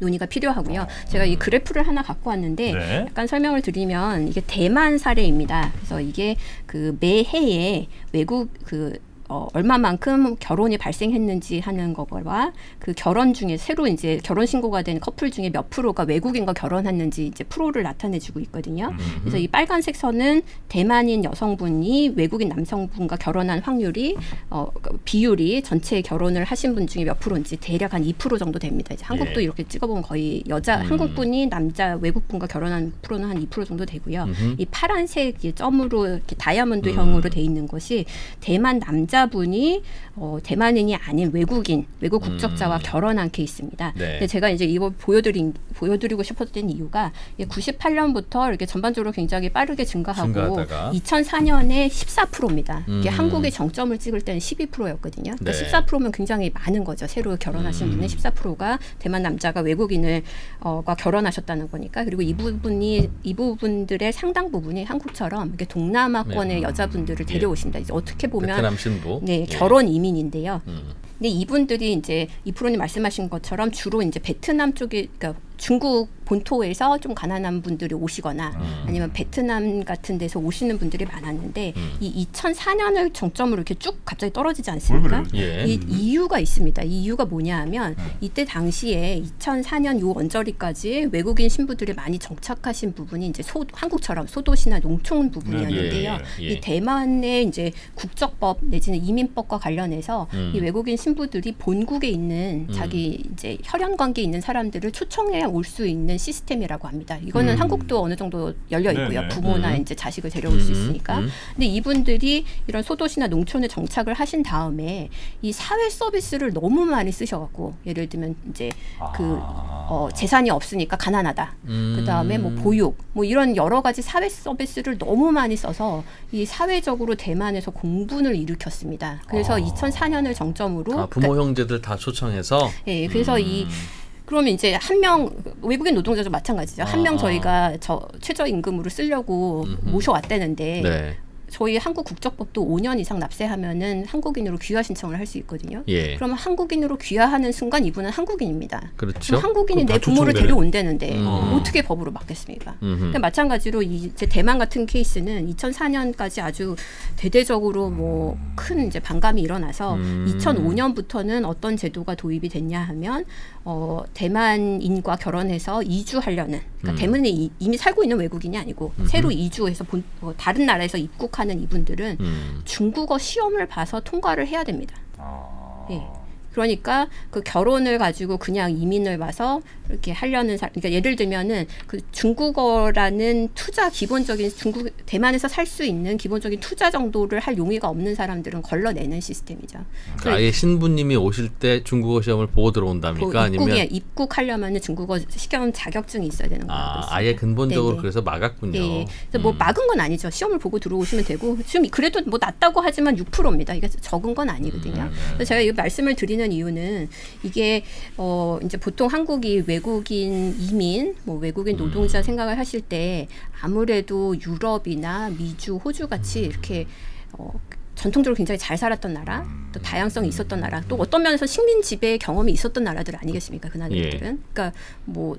Speaker 1: 논의가 필요하고요. 제가 이 그래프를 하나 갖고 왔는데
Speaker 2: 네.
Speaker 1: 약간 설명을 드리면 이게 대만 사례입니다. 그래서 이게 그 매해에 외국 얼마만큼 결혼이 발생했는지 하는 거와 그 결혼 중에 새로 이제 결혼 신고가 된 커플 중에 몇 프로가 외국인과 결혼했는지 이제 프로를 나타내주고 있거든요. 그래서 이 빨간색 선은 대만인 여성분이 외국인 남성분과 결혼한 확률이 비율이 전체 결혼을 하신 분 중에 몇 프로인지 대략 한 2% 정도 됩니다. 이제 한국도
Speaker 3: 예.
Speaker 1: 이렇게 찍어보면 거의 한국분이 남자 외국분과 결혼한 프로는 한 2% 정도 되고요. 이 파란색 점으로 이렇게 다이아몬드형으로 돼 있는 것이 대만 남자분이 대만인이 아닌 외국 국적자와 결혼한 케이스입니다.
Speaker 3: 네.
Speaker 1: 근데 제가 이제 이거 보여드리고 싶었던 이유가 98년부터 이렇게 전반적으로 굉장히 빠르게 증가하고
Speaker 3: 증가하다가
Speaker 1: 2004년에 14%입니다. 이게 한국이 정점을 찍을 때는 12%였거든요. 그러니까
Speaker 3: 네.
Speaker 1: 14%면 굉장히 많은 거죠. 새로 결혼하신 분의 14%가 대만 남자가 외국인을 과 결혼하셨다는 거니까. 그리고 이 부분들의 상당 부분이 한국처럼 이렇게 동남아권의
Speaker 3: 네.
Speaker 1: 여자분들을 데려오신다. 이제 어떻게 보면
Speaker 3: 베트남 신부.
Speaker 1: 네, 결혼 이민인데요. 근데 이분들이 이제 이프로님 말씀하신 것처럼 주로 이제 베트남 쪽에, 그러니까 중국 본토에서 좀 가난한 분들이 오시거나 아니면 베트남 같은 데서 오시는 분들이 많았는데 이 2004년을 정점으로 이렇게 쭉 갑자기 떨어지지 않습니까?
Speaker 3: 예.
Speaker 1: 이 이유가 있습니다. 이 이유가 뭐냐 하면 이때 당시에 2004년 요 언저리까지 외국인 신부들이 많이 정착하신 부분이 이제 한국처럼 소도시나 농촌 부분이었는데요.
Speaker 3: 예.
Speaker 1: 이 대만의 이제 국적법 내지는 이민법과 관련해서 이 외국인 신부들이 본국에 있는 자기 이제 혈연 관계에 있는 사람들을 초청해 올 수 있는 시스템이라고 합니다. 이거는 한국도 어느 정도 열려 있고요.
Speaker 2: 네네.
Speaker 1: 부모나 이제 자식을 데려올 수 있으니까. 근데 이분들이 이런 소도시나 농촌에 정착을 하신 다음에 이 사회 서비스를 너무 많이 쓰셔갖고 예를 들면 이제 재산이 없으니까 가난하다. 그 다음에 뭐 보육, 뭐 이런 여러 가지 사회 서비스를 너무 많이 써서 이 사회적으로 대만에서 공분을 일으켰습니다. 그래서 2004년을 정점으로
Speaker 3: 부모 형제들 다 초청해서
Speaker 1: 예, 그래서 그러면 이제 한 명 외국인 노동자도 마찬가지죠. 한 명 저희가 최저임금으로 쓰려고 모셔왔다는데
Speaker 3: 네.
Speaker 1: 저희 한국 국적법도 5년 이상 납세하면은 한국인으로 귀화 신청을 할 수 있거든요.
Speaker 3: 예.
Speaker 1: 그러면 한국인으로 귀화하는 순간 이분은 한국인입니다.
Speaker 3: 그렇죠.
Speaker 1: 그럼 한국인이
Speaker 4: 그럼
Speaker 1: 내
Speaker 4: 다
Speaker 1: 부모를
Speaker 4: 초청되네.
Speaker 1: 데려온다는데 어떻게 법으로 막겠습니까? 그러니까 마찬가지로 이제 대만 같은 케이스는 2004년까지 아주 대대적으로 뭐 큰 이제 반감이 일어나서 2005년부터는 어떤 제도가 도입이 됐냐 하면 대만인과 결혼해서 이주하려는 그러니까 대만에 이미 살고 있는 외국인이 아니고 새로 이주해서 다른 나라에서 입국하는 이분들은 중국어 시험을 봐서 통과를 해야 됩니다. 예. 그러니까 그 결혼을 가지고 그냥 이민을 와서 이렇게 하려는 사람, 그러니까 예를 들면은 그 중국어라는 투자 기본적인 대만에서 살 수 있는 기본적인 투자 정도를 할 용의가 없는 사람들은 걸러내는 시스템이죠.
Speaker 3: 그러니까 아예 신부님이 오실 때 중국어 시험을 보고 들어온답니까? 아니면
Speaker 1: 입국하려면은 중국어 시험 자격증이 있어야 되는 거예요.
Speaker 3: 아예 근본적으로
Speaker 1: 네네.
Speaker 3: 그래서 막았군요.
Speaker 1: 예. 그래서 뭐 막은 건 아니죠. 시험을 보고 들어오시면 되고 지금 그래도 뭐 낮다고 하지만 6%입니다. 이게 적은 건 아니거든요. 그래서 제가 이 말씀을 드리는 이유는 이게 이제 보통 한국이 외국인 이민, 뭐 외국인 노동자 생각을 하실 때 아무래도 유럽이나 미주, 호주 같이 이렇게 전통적으로 굉장히 잘 살았던 나라, 또 다양성이 있었던 나라, 또 어떤 면에서 식민 지배 경험이 있었던 나라들 아니겠습니까? 그 나라들은. 그러니까 뭐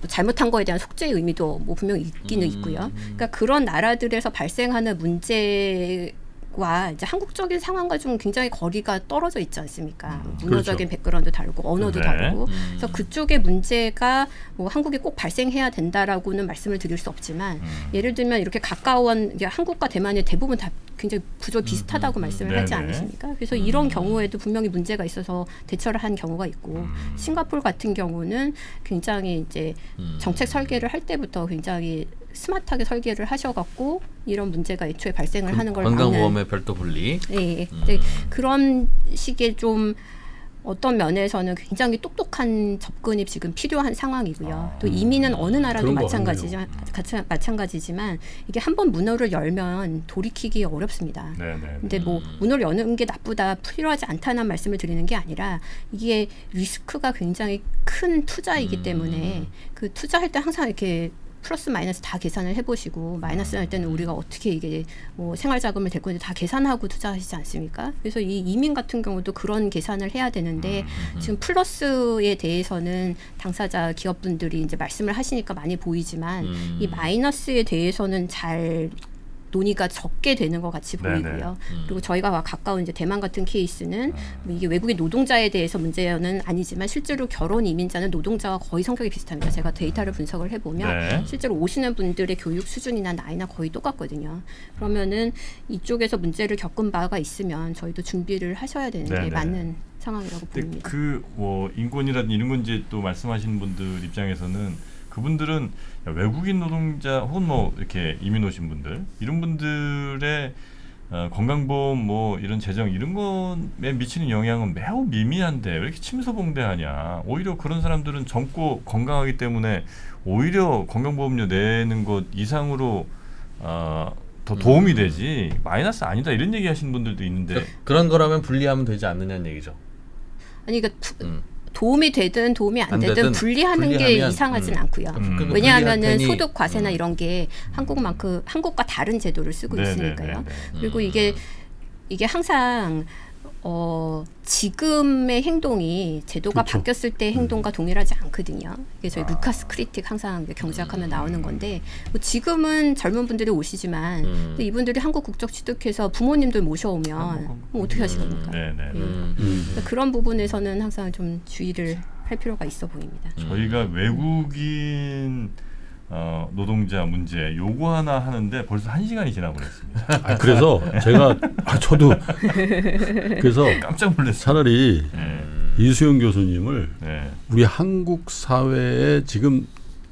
Speaker 1: 잘못한 거에 대한 속죄의 의미도 뭐 분명히 있기는 있고요. 그러니까 그런 나라들에서 발생하는 문제와 이제 한국적인 상황과 좀 굉장히 거리가 떨어져 있지 않습니까? 문화적인
Speaker 4: 그렇죠.
Speaker 1: 백그라운드 다르고 언어도
Speaker 2: 네.
Speaker 1: 다르고. 그래서 그쪽의 문제가 뭐 한국에 꼭 발생해야 된다라고는 말씀을 드릴 수 없지만 예를 들면 이렇게 가까운 이제 한국과 대만의 대부분 다 굉장히 구조 비슷하다고 말씀을 하지
Speaker 2: 네네.
Speaker 1: 않으십니까? 그래서 이런 경우에도 분명히 문제가 있어서 대처를 한 경우가 있고 싱가포르 같은 경우는 굉장히 이제 정책 설계를 할 때부터 굉장히 스마트하게 설계를 하셔갖고 이런 문제가 애초에 발생을 하는 걸 막는
Speaker 3: 건강보험의 별도 분리.
Speaker 1: 네, 네. 그런 식의 좀 어떤 면에서는 굉장히 똑똑한 접근이 지금 필요한 상황이고요. 또 이민은 어느 나라도
Speaker 4: 그런 거
Speaker 1: 마찬가지지만 이게 한번 문호를 열면 돌이키기 어렵습니다.
Speaker 2: 네네.
Speaker 1: 근데 뭐 문을 여는 게 나쁘다, 필요하지 않다는 말씀을 드리는 게 아니라 이게 리스크가 굉장히 큰 투자이기 때문에 그 투자할 때 항상 이렇게 플러스 마이너스 다 계산을 해보시고 마이너스 날 때는 우리가 어떻게 이게 뭐 생활 자금을 될 건지 다 계산하고 투자하시지 않습니까? 그래서 이 이민 같은 경우도 그런 계산을 해야 되는데 지금 플러스에 대해서는 당사자 기업분들이 이제 말씀을 하시니까 많이 보이지만 이 마이너스에 대해서는 잘 논의가 적게 되는 것 같이
Speaker 2: 네네.
Speaker 1: 보이고요. 그리고 저희가 가까운 이제 대만 같은 케이스는 뭐 이게 외국인 노동자에 대해서 문제는 아니지만 실제로 결혼 이민자는 노동자와 거의 성격이 비슷합니다. 제가 데이터를 분석을 해보면
Speaker 2: 네.
Speaker 1: 실제로 오시는 분들의 교육 수준이나 나이나 거의 똑같거든요. 그러면은 이쪽에서 문제를 겪은 바가 있으면 저희도 준비를 하셔야 되는 게
Speaker 2: 네네.
Speaker 1: 맞는 상황이라고
Speaker 2: 근데
Speaker 1: 보입니다.
Speaker 2: 그 뭐 인권이라든지 이런 건 이제 또 말씀하시는 분들 입장에서는 그분들은 외국인 노동자 혹은 뭐 이렇게 이민 오신 분들 이런 분들의 건강보험 뭐 이런 재정 이런 것에 미치는 영향은 매우 미미한데 왜 이렇게 침소봉대하냐. 오히려 그런 사람들은 젊고 건강하기 때문에 오히려 건강보험료 내는 것 이상으로 더 도움이 되지 마이너스 아니다 이런 얘기하시는 분들도 있는데
Speaker 3: 그런 거라면 분리하면 되지 않느냐는 얘기죠.
Speaker 1: 아니 그러니까 도움이 되든 도움이 안 되든
Speaker 3: 되든
Speaker 1: 분리하는 게
Speaker 3: 분리하면,
Speaker 1: 이상하진 않고요.
Speaker 3: 그러니까
Speaker 1: 왜냐하면은
Speaker 3: 분리할 테니,
Speaker 1: 소득 과세나 이런 게 한국과 다른 제도를 쓰고
Speaker 2: 네네네네.
Speaker 1: 있으니까요. 그리고 이게 항상 지금의 행동이 제도가
Speaker 4: 그렇죠.
Speaker 1: 바뀌었을 때 행동과 동일하지 않거든요. 이게 저희 루카스 크리틱 항상 경제학하면 나오는 건데 뭐 지금은 젊은 분들이 오시지만 근데 이분들이 한국 국적 취득해서 부모님들 모셔오면 뭐 어떻게 하시겠습니까?
Speaker 2: 네네.
Speaker 1: 그러니까 그런 부분에서는 항상 좀 주의를 할 필요가 있어 보입니다.
Speaker 2: 저희가 외국인 노동자 문제 요거 하나 하는데 벌써 1시간이 지나버렸습니다.
Speaker 4: 그래서 제가 저도 그래서
Speaker 2: 깜짝 놀랐어요.
Speaker 4: 차라리
Speaker 2: 네.
Speaker 4: 이수영 교수님을
Speaker 2: 네.
Speaker 4: 우리 한국 사회에 지금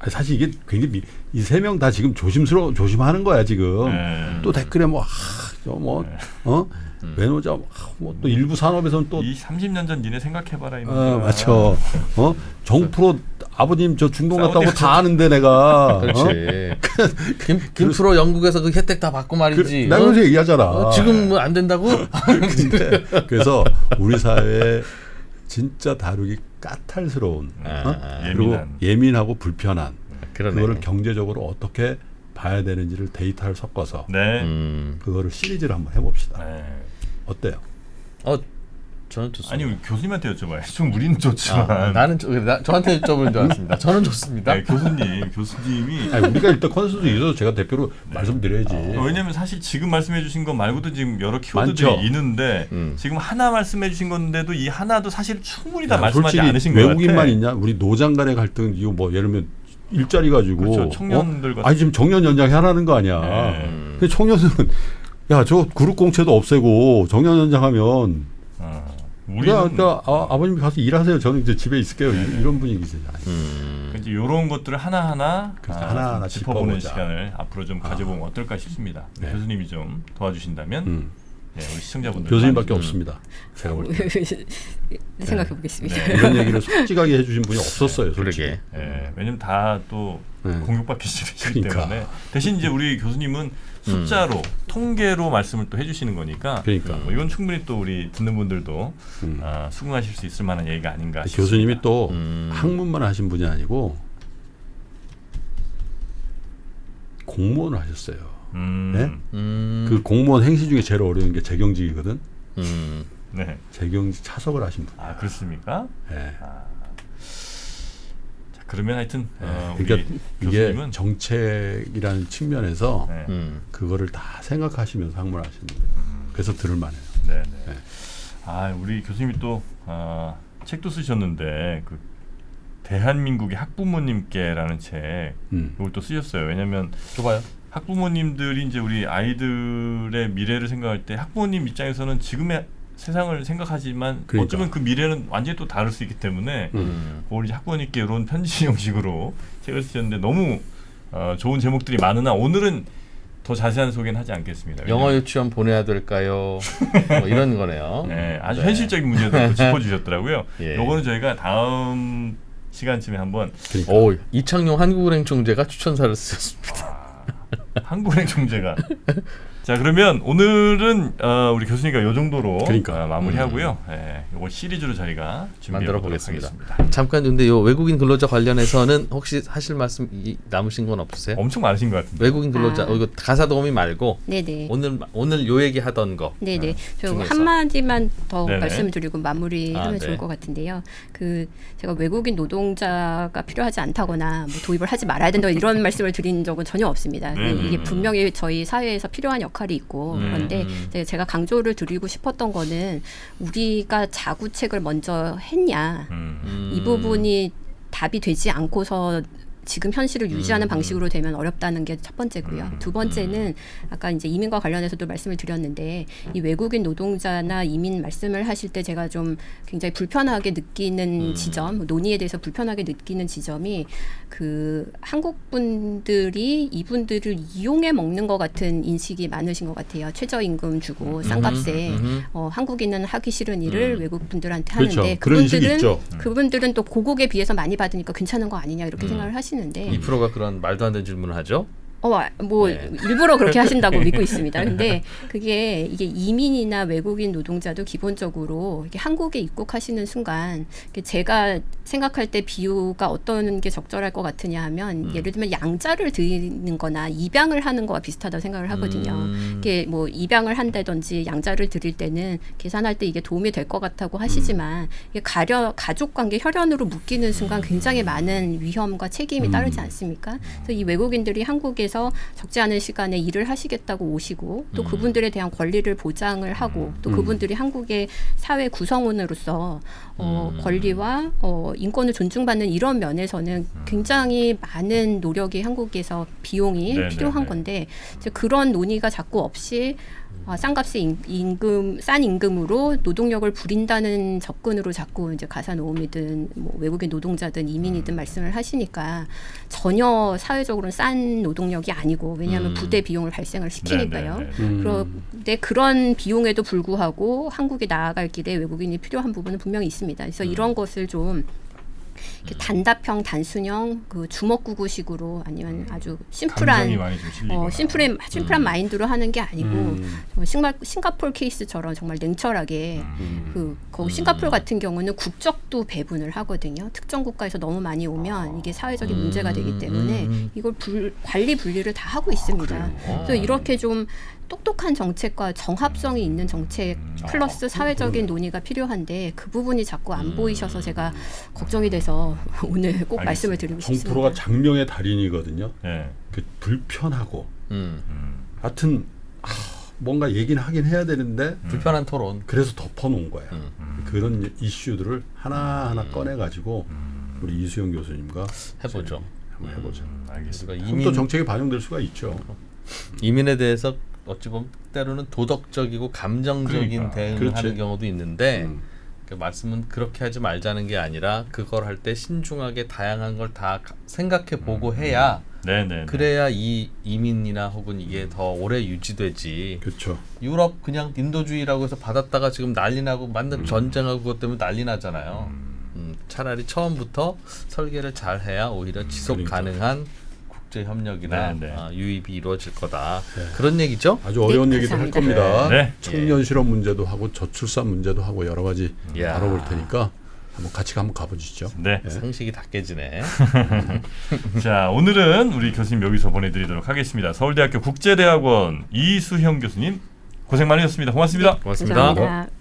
Speaker 4: 사실 이게 굉장히 이 세 명 다 지금 조심하는 거야 지금.
Speaker 2: 네.
Speaker 4: 또 댓글에 외노자 뭐 또 일부 산업에서는 또
Speaker 2: 이 30년 전 니네 생각해봐라 이놈들아.
Speaker 4: 맞죠. 정프로 아버님 저 중동 갔다 오고
Speaker 2: 사우디에서
Speaker 4: 다 아는데 내가.
Speaker 3: 그렇지. 김프로 영국에서 그 혜택 다 받고 말이지.
Speaker 4: 나 요새 얘기하잖아.
Speaker 3: 지금 뭐 안 된다고?
Speaker 4: 그래서 우리 사회에 진짜 다루기 까탈스러운 그리고 예민하고 불편한
Speaker 3: 그러네.
Speaker 4: 그거를 경제적으로 어떻게 봐야 되는지를 데이터를 섞어서
Speaker 2: 네.
Speaker 4: 그거를 시리즈를 한번 해봅시다.
Speaker 2: 네.
Speaker 4: 어때요?
Speaker 3: 저는 좋습니다.
Speaker 2: 아니 교수님한테 여쭤봐요. 좀 우리는 좋지만.
Speaker 3: 나는 저한테 여쭤보는 줄 알았습니다. 저는 좋습니다.
Speaker 2: 네, 교수님이
Speaker 4: 아니, 우리가 일단 컨센서스 있어서 제가 대표로 말씀드려야지.
Speaker 2: 왜냐하면 사실 지금 말씀해주신 거 말고도 지금 여러 키워드들이
Speaker 4: 많죠.
Speaker 2: 있는데 지금 하나 말씀해주신 건데도 이 하나도 사실 충분히 다 말씀하지
Speaker 4: 솔직히
Speaker 2: 않으신 것 같아요.
Speaker 4: 외국인만 있냐? 우리 노장 간의 갈등 이거 뭐 예를 들면 일자리 가지고
Speaker 2: 그렇죠. 청년들 같은.
Speaker 4: 아니 지금 정년 연장 하라는 거 아니야.
Speaker 2: 네.
Speaker 4: 근데 청년들은 야 저 그룹 공채도 없애고 정년 연장하면
Speaker 2: 우리는
Speaker 4: 아버님 가서 일하세요. 저는 이제 집에 있을게요.
Speaker 2: 네네.
Speaker 4: 이런 분위기잖아요.
Speaker 2: 이제 이런 것들을 하나하나
Speaker 4: 그러니까 하나하나
Speaker 2: 좀 짚어보는
Speaker 4: 짚어보자.
Speaker 2: 시간을 앞으로 좀 가져보면 어떨까 싶습니다.
Speaker 4: 네.
Speaker 2: 교수님이 좀 도와주신다면 네, 우리 시청자분들
Speaker 4: 교수님밖에 없습니다. 제가 볼 때.
Speaker 1: 생각해 보겠습니다.
Speaker 2: 네.
Speaker 4: 이런 얘기를 솔직하게 해주신 분이 없었어요. 솔직히.
Speaker 3: 그러게.
Speaker 2: 왜냐면 다 또
Speaker 4: 네.
Speaker 2: 공격받기 싫으시기
Speaker 4: 그러니까.
Speaker 2: 때문에 대신 이제 우리 교수님은 숫자로 통계로 말씀을 또 해주시는 거니까
Speaker 4: 그러니까.
Speaker 2: 뭐 이건 충분히 또 우리 듣는 분들도
Speaker 4: 음.
Speaker 2: 수긍하실 수 있을 만한 얘기가 아닌가 싶습니다.
Speaker 4: 교수님이 또 학문만 하신 분이 아니고 공무원을 하셨어요. 네? 그 공무원 행시 중에 제일 어려운 게 재경직이거든.
Speaker 2: 네.
Speaker 4: 재경직 차석을 하신 분.
Speaker 2: 아 그렇습니까?
Speaker 4: 네.
Speaker 2: 자, 그러면 하여튼 우리
Speaker 4: 그러니까 이게
Speaker 2: 교수님은
Speaker 4: 정책이라는 측면에서
Speaker 2: 네.
Speaker 4: 그거를 다 생각하시면서 학문을 하시는 거예요. 그래서 들을만해요.
Speaker 2: 네, 네.
Speaker 4: 네.
Speaker 2: 우리 교수님이 또 책도 쓰셨는데 그 대한민국의 학부모님께라는 책 이걸 또 쓰셨어요. 왜냐하면
Speaker 3: 줘봐요.
Speaker 2: 학부모님들이 이제 우리 아이들의 미래를 생각할 때 학부모님 입장에서는 지금의 세상을 생각하지만
Speaker 4: 그러니까.
Speaker 2: 어쩌면 그 미래는 완전히 또 다를 수 있기 때문에 그걸 이제 학부모님께 이런 편지 형식으로 책을 쓰셨는데 너무 좋은 제목들이 많으나 오늘은 더 자세한 소개는 하지 않겠습니다.
Speaker 3: 영어 유치원 보내야 될까요? 뭐 이런 거네요.
Speaker 2: 네, 아주
Speaker 3: 네.
Speaker 2: 현실적인 문제도 짚어주셨더라고요.
Speaker 3: 예.
Speaker 2: 요거는 저희가 다음 시간쯤에 한번
Speaker 4: 그러니까.
Speaker 3: 오, 이창용 한국은행 총재가 추천사를 쓰셨습니다.
Speaker 2: 한국은행 총재가 자 그러면 오늘은 우리 교수님과 요 정도로
Speaker 4: 그러니까.
Speaker 2: 마무리하고요. 요거 시리즈로 저희가 준비해
Speaker 3: 만들어
Speaker 2: 보도록
Speaker 3: 보겠습니다.
Speaker 2: 하겠습니다.
Speaker 3: 잠깐 근데 요 외국인 근로자 관련해서는 혹시 하실 말씀 남으신 건 없으세요?
Speaker 2: 엄청 많으신 것 같은데.
Speaker 3: 외국인 근로자 이거 가사 도우미 말고
Speaker 1: 네네.
Speaker 3: 오늘 요 얘기 하던 거.
Speaker 1: 네네. 저
Speaker 3: 중에서.
Speaker 1: 한마디만 더
Speaker 2: 네네.
Speaker 1: 말씀드리고 마무리하면
Speaker 3: 네.
Speaker 1: 좋을 것 같은데요. 제가 외국인 노동자가 필요하지 않다거나 뭐 도입을 하지 말아야 된다 이런 말씀을 드린 적은 전혀 없습니다. 이게 분명히 저희 사회에서 필요한 역할이 있고 그런데 제가 강조를 드리고 싶었던 거는 우리가 자구책을 먼저 했냐 이 부분이 답이 되지 않고서 지금 현실을 유지하는 방식으로 되면 어렵다는 게 첫 번째고요. 두 번째는 아까 이제 이민과 관련해서도 말씀을 드렸는데 이 외국인 노동자나 이민 말씀을 하실 때 제가 좀 굉장히 불편하게 느끼는 지점, 논의에 대해서 불편하게 느끼는 지점이 한국 분들이 이분들을 이용해 먹는 것 같은 인식이 많으신 것 같아요. 최저임금 주고 싼값에 한국인은 하기 싫은 일을 외국 분들한테
Speaker 4: 그렇죠.
Speaker 1: 하는데
Speaker 4: 그런 인식이 있죠.
Speaker 1: 그분들은 또 고국에 비해서 많이 받으니까 괜찮은 거 아니냐 이렇게 생각을 하시는데
Speaker 3: 2%가 그런 말도 안 되는 질문을 하죠. 네.
Speaker 1: 일부러 그렇게 하신다고 믿고 있습니다. 근데 이게 이민이나 외국인 노동자도 기본적으로 이게 한국에 입국하시는 순간 제가 생각할 때 비유가 어떤 게 적절할 것 같으냐 하면 예를 들면 양자를 드리는 거나 입양을 하는 거와 비슷하다고 생각을 하거든요. 이게 뭐 입양을 한다든지 양자를 드릴 때는 계산할 때 이게 도움이 될 것 같다고 하시지만 이게 가족 관계 혈연으로 묶이는 순간 굉장히 많은 위험과 책임이 따르지 않습니까? 그래서 이 외국인들이 한국에서 적지 않은 시간에 일을 하시겠다고 오시고 또 그분들에 대한 권리를 보장을 하고 또 그분들이 한국의 사회 구성원으로서 권리와 인권을 존중받는 이런 면에서는 굉장히 많은 노력이 한국에서 비용이 필요한 건데 이제 그런 논의가 자꾸 없이 싼값의 싼 임금으로 노동력을 부린다는 접근으로 자꾸 이제 가사노움이든 뭐 외국인 노동자든 이민이든 말씀을 하시니까 전혀 사회적으로는 싼 노동력이 아니고 왜냐하면 부대 비용을 발생을 시키니까요. 그런데 그런 비용에도 불구하고 한국에 나아갈 길에 외국인이 필요한 부분은 분명히 있습니다. 그래서 이런 것을 좀 이렇게 단답형, 단순형, 주먹구구식으로 아니면 아주 심플한 심플한 마인드로 하는 게 아니고 정말 싱가포르 케이스처럼 정말 냉철하게 거기 싱가포르 같은 경우는 국적도 배분을 하거든요. 특정 국가에서 너무 많이 오면 이게 사회적인 문제가 되기 때문에 이걸 관리 분리를 다 하고 있습니다. 그래서 이렇게 좀 똑똑한 정책과 정합성이 있는 정책 플러스 사회적인 논의가 필요한데 그 부분이 자꾸 안 보이셔서 제가 걱정이 돼서 오늘 꼭 말씀을 드리고 싶습니다.
Speaker 4: 정프로가 장명의 달인이거든요.
Speaker 2: 네.
Speaker 4: 불편하고 하여튼 뭔가 얘기는 하긴 해야 되는데
Speaker 3: 불편한 토론.
Speaker 4: 그래서 덮어놓은 거예요. 그런 이슈들을 하나하나 꺼내가지고 우리 이수영 교수님과
Speaker 3: 해보죠.
Speaker 4: 한번 해보죠.
Speaker 2: 알겠습니다.
Speaker 4: 그럼 또 정책이 반영될 수가 있죠.
Speaker 3: 이민에 대해서 어찌 보면 때로는 도덕적이고 감정적인
Speaker 2: 그러니까.
Speaker 3: 대응을
Speaker 4: 그렇지.
Speaker 3: 하는 경우도 있는데 그 말씀은 그렇게 하지 말자는 게 아니라 그걸 할 때 신중하게 다양한 걸 다 생각해 보고 해야
Speaker 2: 네네.
Speaker 3: 그래야 이 이민이나 혹은 이게 더 오래 유지되지.
Speaker 4: 그렇죠.
Speaker 3: 유럽 그냥 인도주의라고 해서 받았다가 지금 난리 나고 완전 전쟁하고 그것 때문에 난리 나잖아요. 차라리 처음부터 설계를 잘 해야 오히려 지속
Speaker 4: 그러니까.
Speaker 3: 가능한 국제 협력이나
Speaker 2: 네, 네.
Speaker 3: 유입이 이루어질 거다. 그런 얘기죠?
Speaker 4: 아주 어려운
Speaker 1: 네,
Speaker 4: 얘기도 할
Speaker 1: 감사합니다.
Speaker 4: 겁니다.
Speaker 2: 네.
Speaker 4: 청년 실업 문제도 하고 저출산 문제도 하고 여러 가지
Speaker 3: 야.
Speaker 4: 다뤄볼 테니까 한번 같이 한번 가보시죠.
Speaker 2: 네.
Speaker 3: 상식이 다 깨지네.
Speaker 2: 자, 오늘은 우리 교수님 여기서 보내드리도록 하겠습니다. 서울대학교 국제대학원 이수형 교수님 고생 많으셨습니다. 고맙습니다.
Speaker 3: 고맙습니다.
Speaker 1: 감사합니다.